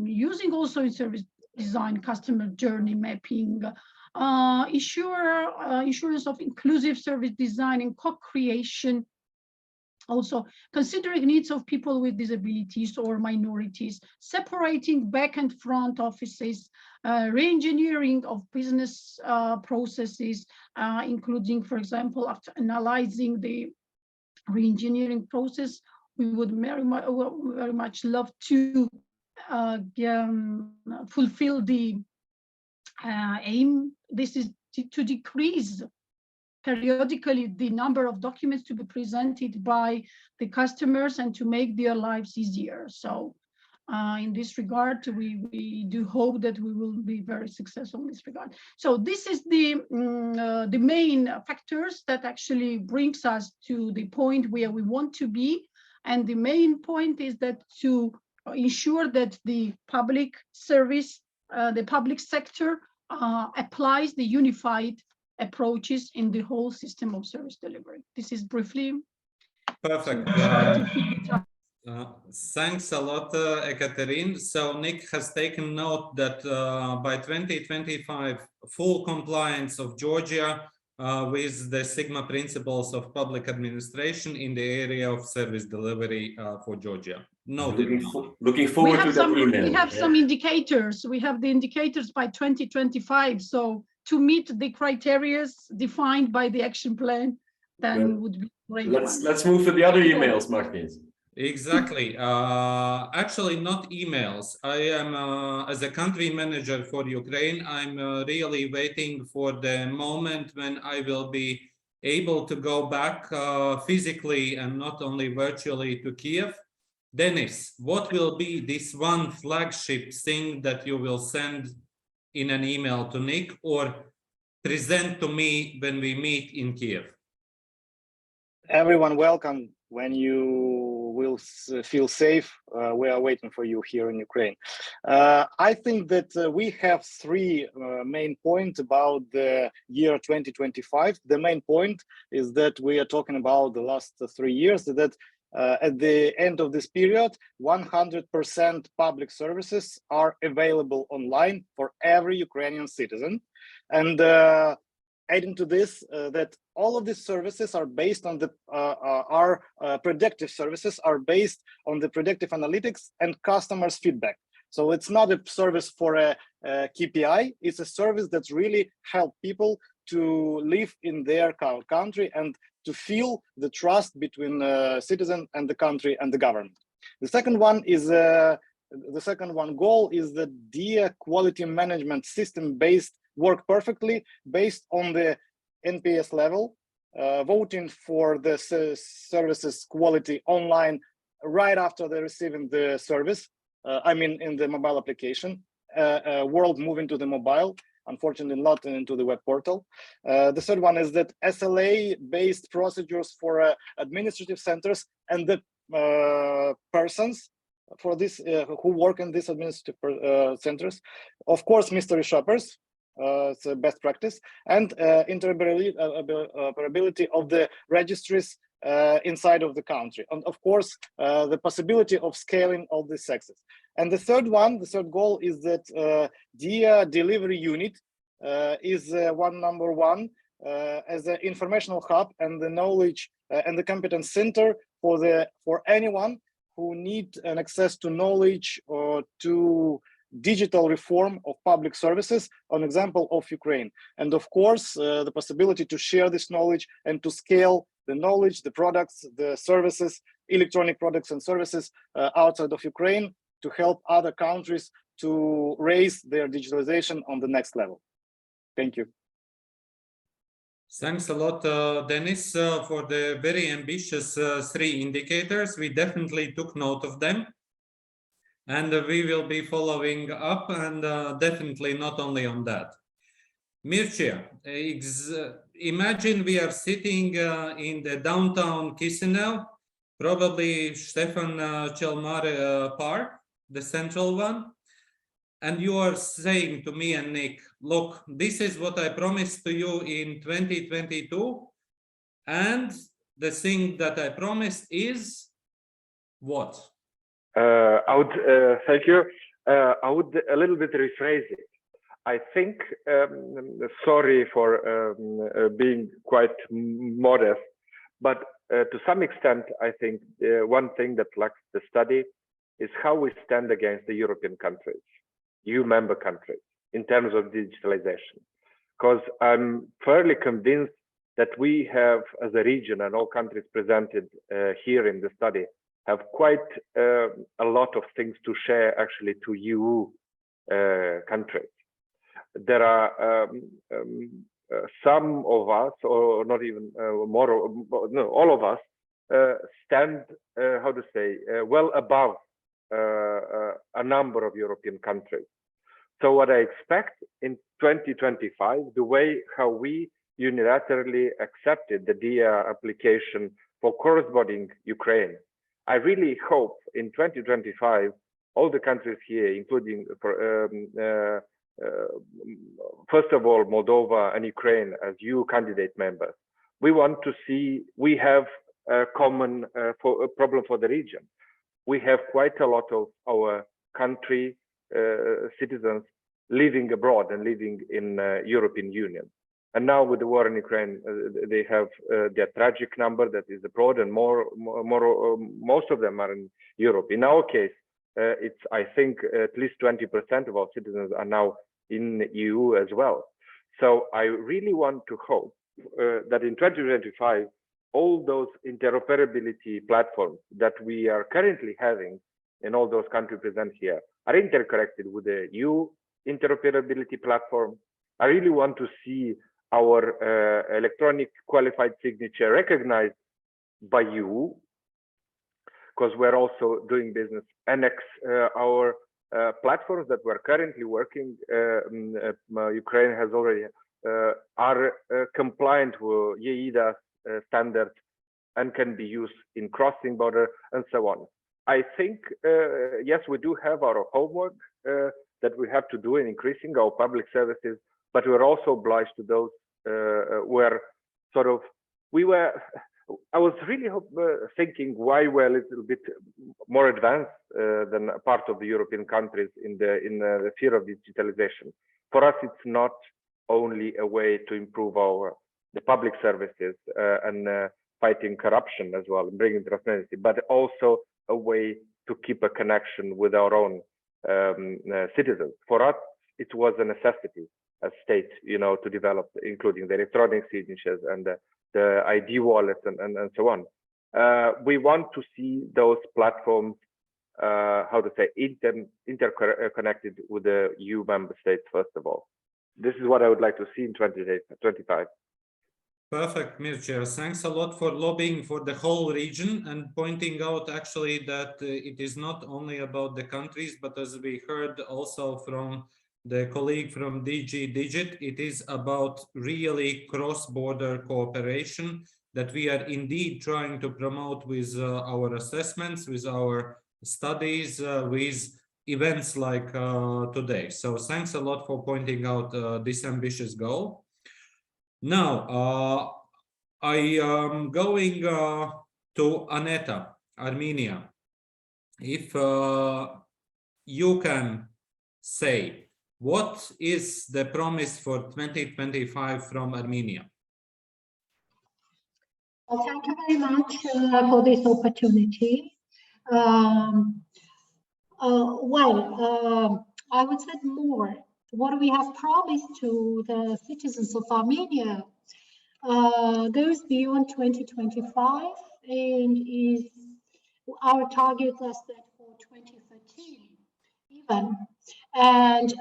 [SPEAKER 6] using also in service design customer journey mapping, assurance of inclusive service design and co-creation, also considering needs of people with disabilities or minorities, separating back and front offices, re-engineering of business processes, including, for example, after analyzing the re-engineering process, we would very much love to fulfill the aim. This is to decrease periodically the number of documents to be presented by the customers and to make their lives easier. So in this regard, we do hope that we will be very successful in this regard. So this is the main factors that actually brings us to the point where we want to be. And the main point is that to ensure that the public service, the public sector applies the unified approaches in the whole system of service delivery. This is briefly.
[SPEAKER 1] Perfect. Thanks a lot, Ekaterine. So Nick has taken note that by 2025, full compliance of Georgia with the SIGMA principles of public administration in the area of service delivery for Georgia. Noted.
[SPEAKER 8] Looking forward to that email.
[SPEAKER 6] We have some indicators. We have the indicators by 2025. So to meet the criteria defined by the action plan, then would be great.
[SPEAKER 8] Let's move to the other emails, Martins.
[SPEAKER 1] Exactly. Actually, not emails. I am, as a country manager for Ukraine, I'm really waiting for the moment when I will be able to go back physically and not only virtually to Kiev. Dennis, what will be this one flagship thing that you will send in an email to Nick or present to me when we meet in Kiev?
[SPEAKER 5] Everyone welcome. When you will feel safe, we are waiting for you here in Ukraine. I think that we have three main points about the year 2025. The main point is that we are talking about the last 3 years, that at the end of this period, 100% public services are available online for every Ukrainian citizen. And adding to this, that all of these services are based on the predictive services are based on the predictive analytics and customers' feedback. So it's not a service for a KPI, it's a service that really help people to live in their country and to feel the trust between the citizen and the country and the government. The second one is goal is the DIA quality management system based work perfectly based on the NPS level, voting for the services quality online right after they're receiving the service. I mean, in the mobile application, world moving to the mobile, unfortunately not into the web portal. The third one is that SLA-based procedures for administrative centers and the persons for this who work in these administrative centers. Of course, mystery shoppers. It's a best practice, and interoperability of the registries inside of the country, and of course the possibility of scaling all these sectors. And the third goal is that DIA delivery unit is number one as an informational hub and the knowledge and the competence center for anyone who need an access to knowledge or to digital reform of public services, an example of Ukraine. And of course, the possibility to share this knowledge and to scale the knowledge, the products, the services, electronic products and services outside of Ukraine to help other countries to raise their digitalization on the next level. Thank you.
[SPEAKER 1] Thanks a lot, Dennis, for the very ambitious 3 indicators. We definitely took note of them. And we will be following up, and definitely not only on that. Mircea, imagine we are sitting in the downtown Chisinau, probably Stefan Cel Park, the central one, and you are saying to me and Nick, look, this is what I promised to you in 2022, and the thing that I promised is what?
[SPEAKER 3] I would thank you. I would a little bit rephrase it. I think, sorry for being quite modest, but to some extent, I think one thing that lacks the study is how we stand against the European countries, EU member countries, in terms of digitalization. Because I'm fairly convinced that we have, as a region, and all countries presented here in the study, have quite a lot of things to share actually to EU countries. There are some of us, or not even more, no, all of us stand, how to say, well above a number of European countries. So what I expect in 2025, the way how we unilaterally accepted the DIA application for corresponding Ukraine, I really hope in 2025, all the countries here, including, first of all, Moldova and Ukraine as EU candidate members, we want to see, we have a common problem for the region. We have quite a lot of our country citizens living abroad and living in European Union. And now with the war in Ukraine, they have their tragic number that is abroad, and most of them are in Europe. In our case, it's, I think, at least 20% of our citizens are now in EU as well. So I really want to hope that in 2025, all those interoperability platforms that we are currently having in all those countries present here are interconnected with the EU interoperability platform. I really want to see our electronic qualified signature recognized by you, because we're also doing business annex our platforms that we're currently working. Ukraine has already are compliant with EIDAS standards and can be used in crossing border and so on. I think, yes, we do have our homework that we have to do in increasing our public services, but we're also obliged to those where sort of we were. I was really thinking why we're a little bit more advanced than a part of the European countries in the sphere of digitalization. For us, it's not only a way to improve the public services and fighting corruption as well, and bringing transparency, but also a way to keep a connection with our own citizens. For us, it was a necessity as state, to develop, including the electronic signatures and the ID wallets and so on. We want to see those platforms, how to say, interconnected with the EU member states, first of all. This is what I would like to see in 2025.
[SPEAKER 1] Perfect, Mircea. Thanks a lot for lobbying for the whole region and pointing out actually that it is not only about the countries, but as we heard also from the colleague from DG Digit, it is about really cross-border cooperation that we are indeed trying to promote with our assessments, with our studies, with events like today. So thanks a lot for pointing out this ambitious goal. Now, I am going to Aneta, Armenia. If you can say, what is the promise for 2025 from Armenia?
[SPEAKER 2] Well, thank you very much for this opportunity. I would say more. What we have promised to the citizens of Armenia goes beyond 2025 and is our target is set for 2013 even. And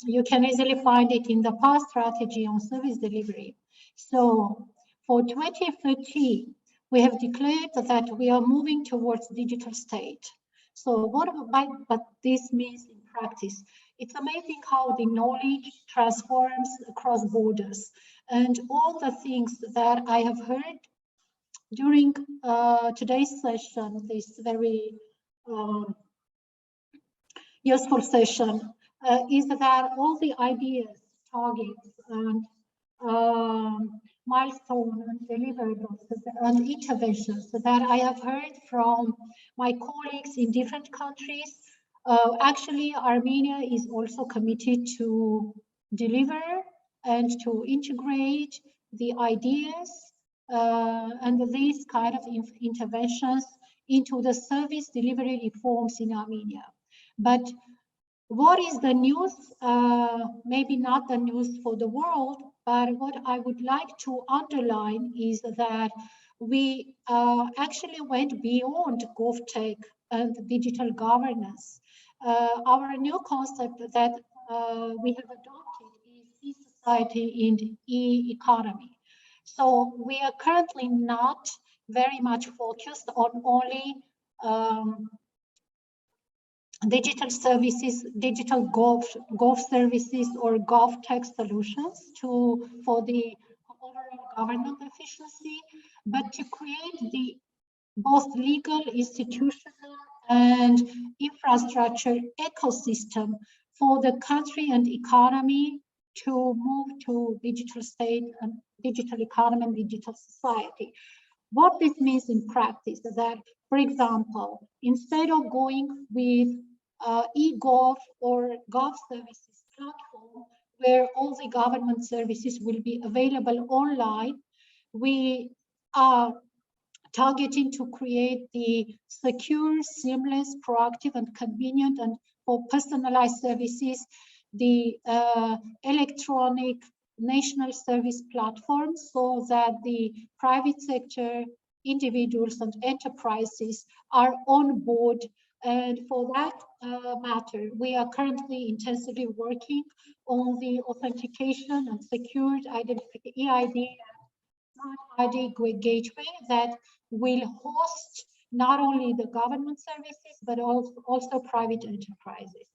[SPEAKER 2] you can easily find it in the past strategy on service delivery. So for 2030, we have declared that we are moving towards digital state. So what this means in practice? It's amazing how the knowledge transforms across borders, and all the things that I have heard during today's session, this very useful session, is that all the ideas, targets, and milestones and deliverables and interventions that I have heard from my colleagues in different countries, actually Armenia is also committed to deliver and to integrate the ideas and these kind of interventions into the service delivery reforms in Armenia. But what is the news? Maybe not the news for the world, but what I would like to underline is that we actually went beyond GovTech and digital governance. Our new concept that we have adopted is e-society and e-economy. So we are currently not very much focused on only digital services, digital gov services or GovTech solutions for the overall government efficiency, but to create the both legal, institutional, and infrastructure ecosystem for the country and economy to move to digital state and digital economy and digital society. What this means in practice is that, for example, instead of going with eGov or Gov services platform, where all the government services will be available online, we are targeting to create the secure, seamless, proactive, and convenient, and for personalized services, the electronic national service platform, so that the private sector, individuals, and enterprises are on board. And for that matter, we are currently intensively working on the authentication and secured identification, EID, Smart ID gateway that will host not only the government services, but also private enterprises.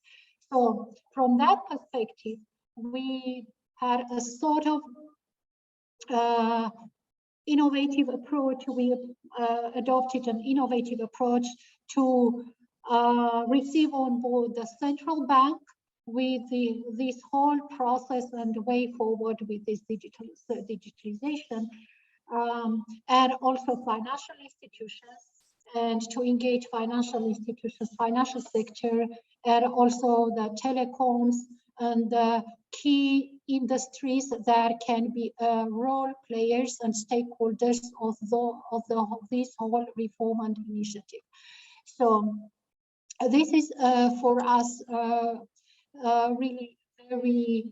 [SPEAKER 2] So from that perspective, we had a sort of innovative approach. We adopted an innovative approach to receive on board the central bank with this whole process and way forward with this digitalization, and also financial institutions, and to engage financial institutions, financial sector, and also the telecoms and the key industries that can be role players and stakeholders of this whole reform and initiative. So this is for us really very,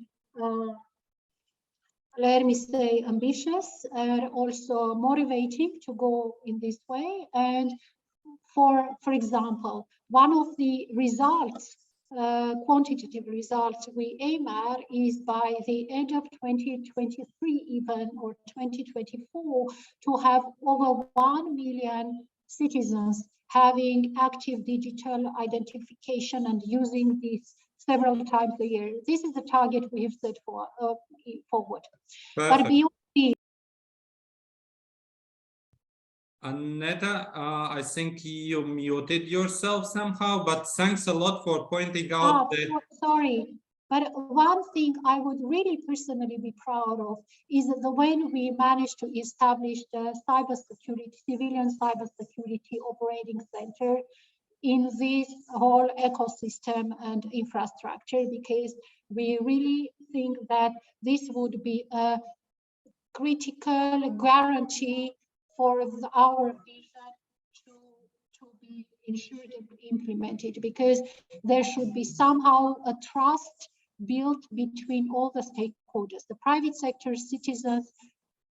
[SPEAKER 2] let me say, ambitious and also motivating to go in this way. And for example, one of the results, quantitative results we aim at is by the end of 2023 even, or 2024, to have over 1 million citizens having active digital identification and using this several times a year. This is the target we have set for forward.
[SPEAKER 1] Perfect.
[SPEAKER 2] But beyond the
[SPEAKER 1] Annetta, I think you muted yourself somehow, but thanks a lot for pointing out that.
[SPEAKER 2] Sorry, but one thing I would really personally be proud of is the way we managed to establish the cybersecurity, civilian cybersecurity operating center in this whole ecosystem and infrastructure, because we really think that this would be a critical guarantee for our vision to be ensured and implemented, because there should be somehow a trust built between all the stakeholders, the private sector, citizens,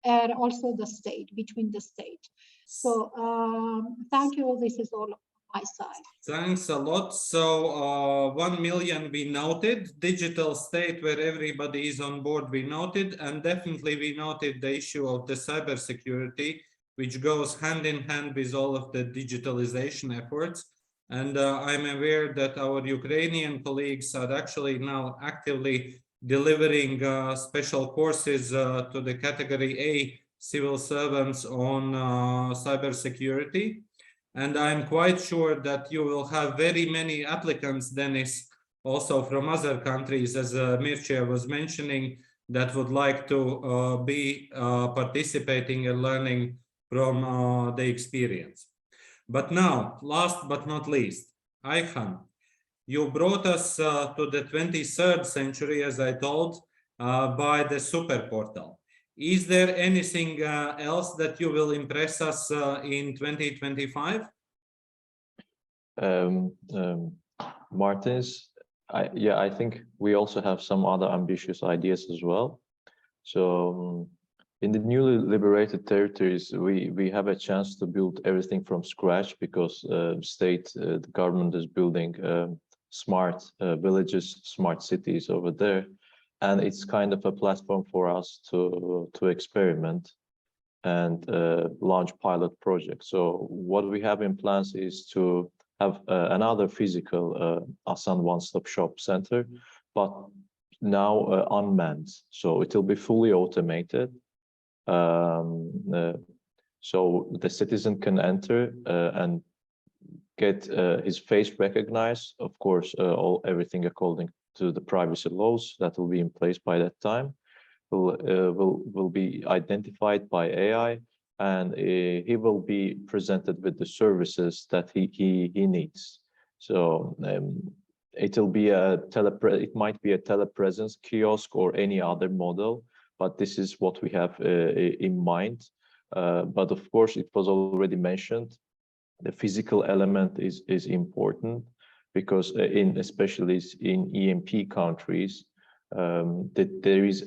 [SPEAKER 2] and also the state, between the state. So thank you. This is all
[SPEAKER 6] my side.
[SPEAKER 1] Thanks a lot. So 1 million we noted, digital state where everybody is on board we noted, and definitely we noted the issue of the cybersecurity, which goes hand in hand with all of the digitalization efforts. And I'm aware that our Ukrainian colleagues are actually now actively delivering special courses to the category A civil servants on cybersecurity. And I'm quite sure that you will have very many applicants, Dennis, also from other countries, as Mircea was mentioning, that would like to be participating and learning from the experience. But now, last but not least, Ayhan, you brought us to the 23rd century, as I told, by the super portal. Is there anything else that you will impress us in 2025?
[SPEAKER 7] Martins, I think we also have some other ambitious ideas as well. So in the newly liberated territories, we have a chance to build everything from scratch because the government is building smart villages, smart cities over there. And it's kind of a platform for us to experiment and launch pilot projects. So what we have in plans is to have another physical Asan one-stop shop center, but now unmanned. So it will be fully automated. So the citizen can enter and get his face recognized, of course, everything according to the privacy laws that will be in place by that time, will be identified by AI, and he will be presented with the services that he needs. So it might be a telepresence kiosk or any other model, but this is what we have in mind. But of course, it was already mentioned, the physical element is important because especially in ENP countries, that there is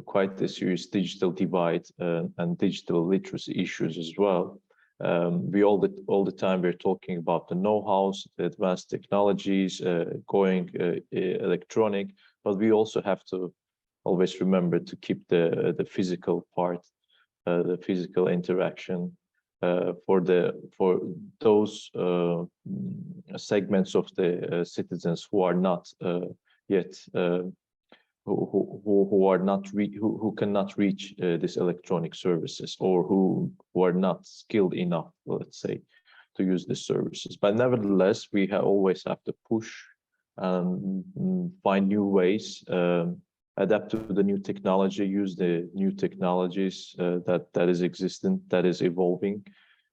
[SPEAKER 7] quite a serious digital divide and digital literacy issues as well. We all the time we're talking about the know-hows, the advanced technologies, going electronic, but we also have to always remember to keep the physical part, the physical interaction for those segments of the citizens who are not yet who cannot reach these electronic services, or who are not skilled enough, let's say, to use the services. But nevertheless, we always have to push and find new ways, adapt to the new technology, use the new technologies that is existent, that is evolving.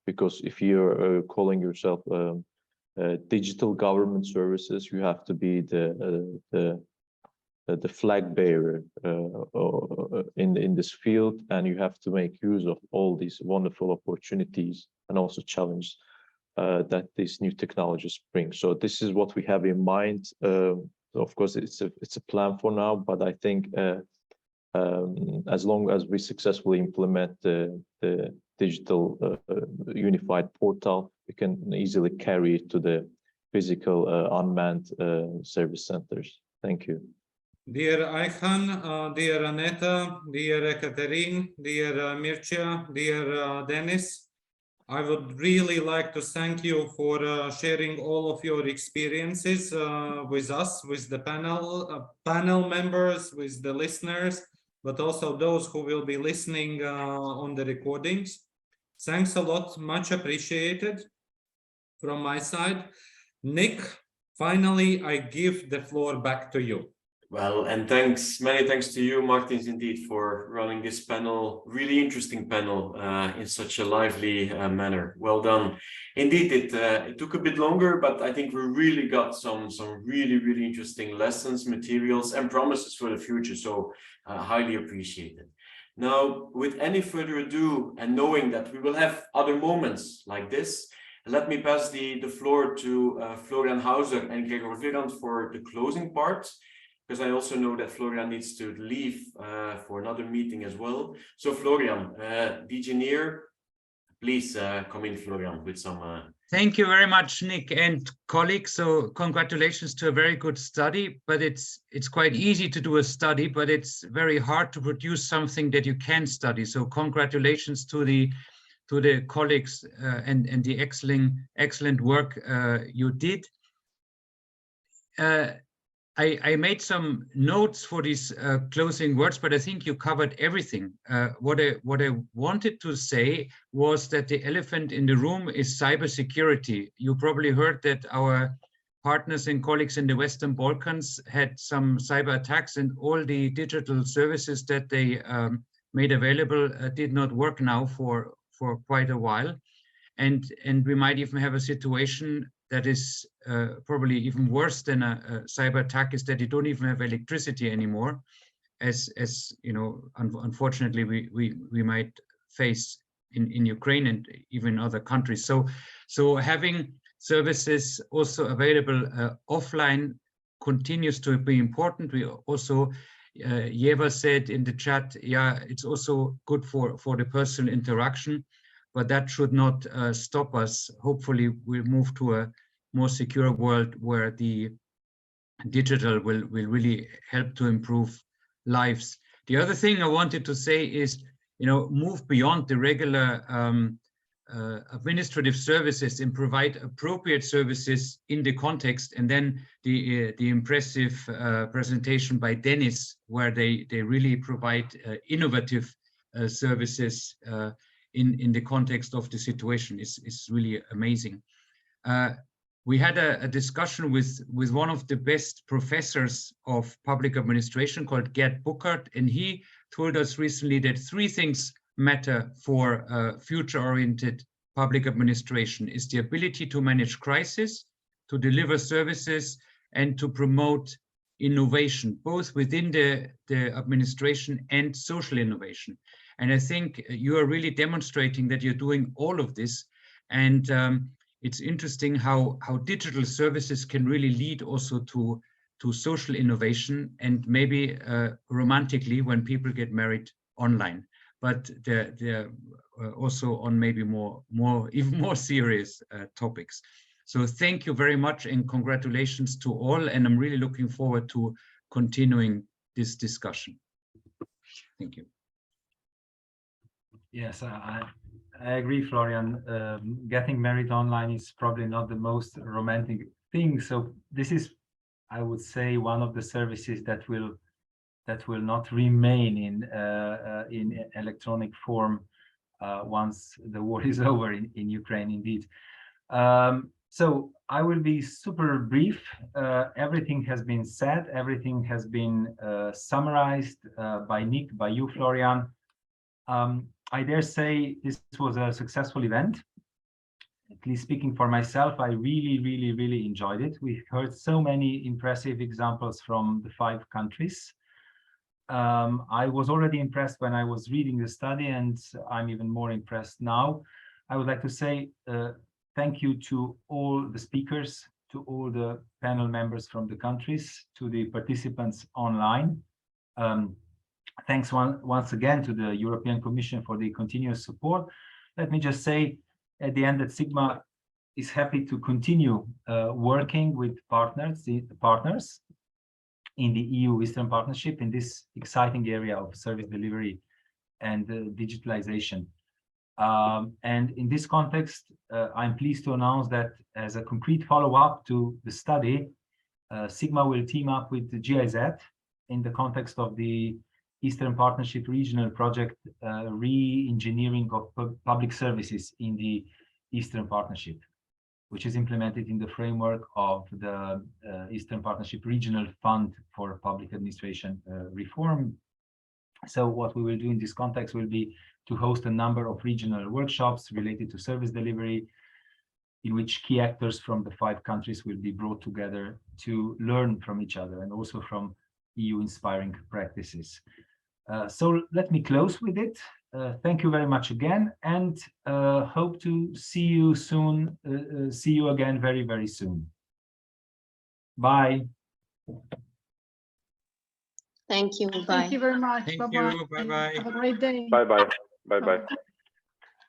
[SPEAKER 7] Because if you're calling yourself digital government services, you have to be the flag bearer in this field, and you have to make use of all these wonderful opportunities and also challenge that these new technologies bring. So this is what we have in mind. Of course, it's a plan for now, but I think as long as we successfully implement the digital unified portal, we can easily carry it to the physical unmanned service centers. Thank you.
[SPEAKER 1] Dear Ayhan, dear Aneta, dear Ekaterine, dear Mircea, dear Dennis, I would really like to thank you for sharing all of your experiences with us, with the panel members, with the listeners, but also those who will be listening on the recordings. Thanks a lot, much appreciated from my side. Nick, finally, I give the floor back to you.
[SPEAKER 8] Well, and many thanks to you, Martins, indeed, for running this panel, really interesting panel in such a lively manner. Well done. Indeed, it took a bit longer, but I think we really got some really interesting lessons, materials, and promises for the future. So highly appreciated. Now, with any further ado, and knowing that we will have other moments like this, let me pass the floor to Florian Hauser and Gregor Virant for the closing part, because I also know that Florian needs to leave for another meeting as well. So Florian, DG NEAR, please come in, Florian, with some
[SPEAKER 9] Thank you very much, Nick and colleagues. So congratulations to a very good study, but it's quite easy to do a study, but it's very hard to produce something that you can study. So congratulations to the colleagues and the excellent work you did. I made some notes for these closing words, but I think you covered everything. What I wanted to say was that the elephant in the room is cybersecurity. You probably heard that our partners and colleagues in the Western Balkans had some cyber attacks, and all the digital services that they made available did not work now for quite a while. And we might even have a situation that is probably even worse than a cyber attack, is that you don't even have electricity anymore, as you know, unfortunately we might face in Ukraine and even other countries. So having services also available offline continues to be important. We also, Yeva said in the chat, yeah, it's also good for the personal interaction, but that should not stop us. Hopefully we'll move to a more secure world where the digital will really help to improve lives. The other thing I wanted to say is, you know, move beyond the regular administrative services and provide appropriate services in the context. And then the impressive presentation by Dennis, where they really provide innovative services in the context of the situation is really amazing. We had a discussion with one of the best professors of public administration called Gerd Buchert, and he told us recently that 3 things matter for future-oriented public administration: is the ability to manage crisis, to deliver services, and to promote innovation, both within the administration and social innovation. And I think you are really demonstrating that you're doing all of this. And it's interesting how digital services can really lead also to social innovation, and maybe romantically when people get married online. But they're also on maybe even more serious topics. So thank you very much and congratulations to all. And I'm really looking forward to continuing this discussion. Thank you.
[SPEAKER 10] Yes, I agree, Florian. Getting married online is probably not the most romantic thing. So this is, I would say, one of the services that will not remain in electronic form once the war is over in Ukraine, indeed. So I will be super brief. Everything has been said. Everything has been summarized by Nick, by you, Florian. I dare say this was a successful event. At least speaking for myself, I really enjoyed it. We heard so many impressive examples from the 5 countries. I was already impressed when I was reading the study, and I'm even more impressed now. I would like to say thank you to all the speakers, to all the panel members from the countries, to the participants online. Thanks once again to the European Commission for the continuous support. Let me just say at the end that SIGMA is happy to continue working with partners in the EU Eastern Partnership in this exciting area of service delivery and digitalization. And in this context, I'm pleased to announce that as a concrete follow-up to the study, SIGMA will team up with the GIZ in the context of the Eastern Partnership Regional Project, re-engineering of public services in the Eastern Partnership, which is implemented in the framework of the Eastern Partnership Regional Fund for Public Administration Reform. So what we will do in this context will be to host a number of regional workshops related to service delivery, in which key actors from the 5 countries will be brought together to learn from each other and also from EU inspiring practices. So let me close with it. Thank you very much again, and hope to see you soon. See you again very soon. Bye.
[SPEAKER 11] Thank you. Bye.
[SPEAKER 6] Thank you very much.
[SPEAKER 9] Thank
[SPEAKER 6] Bye-bye.
[SPEAKER 9] you. Bye-bye.
[SPEAKER 6] Have a great day.
[SPEAKER 3] Bye-bye. Bye-bye.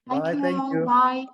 [SPEAKER 6] Thank you.
[SPEAKER 12] Thank you.
[SPEAKER 6] Bye.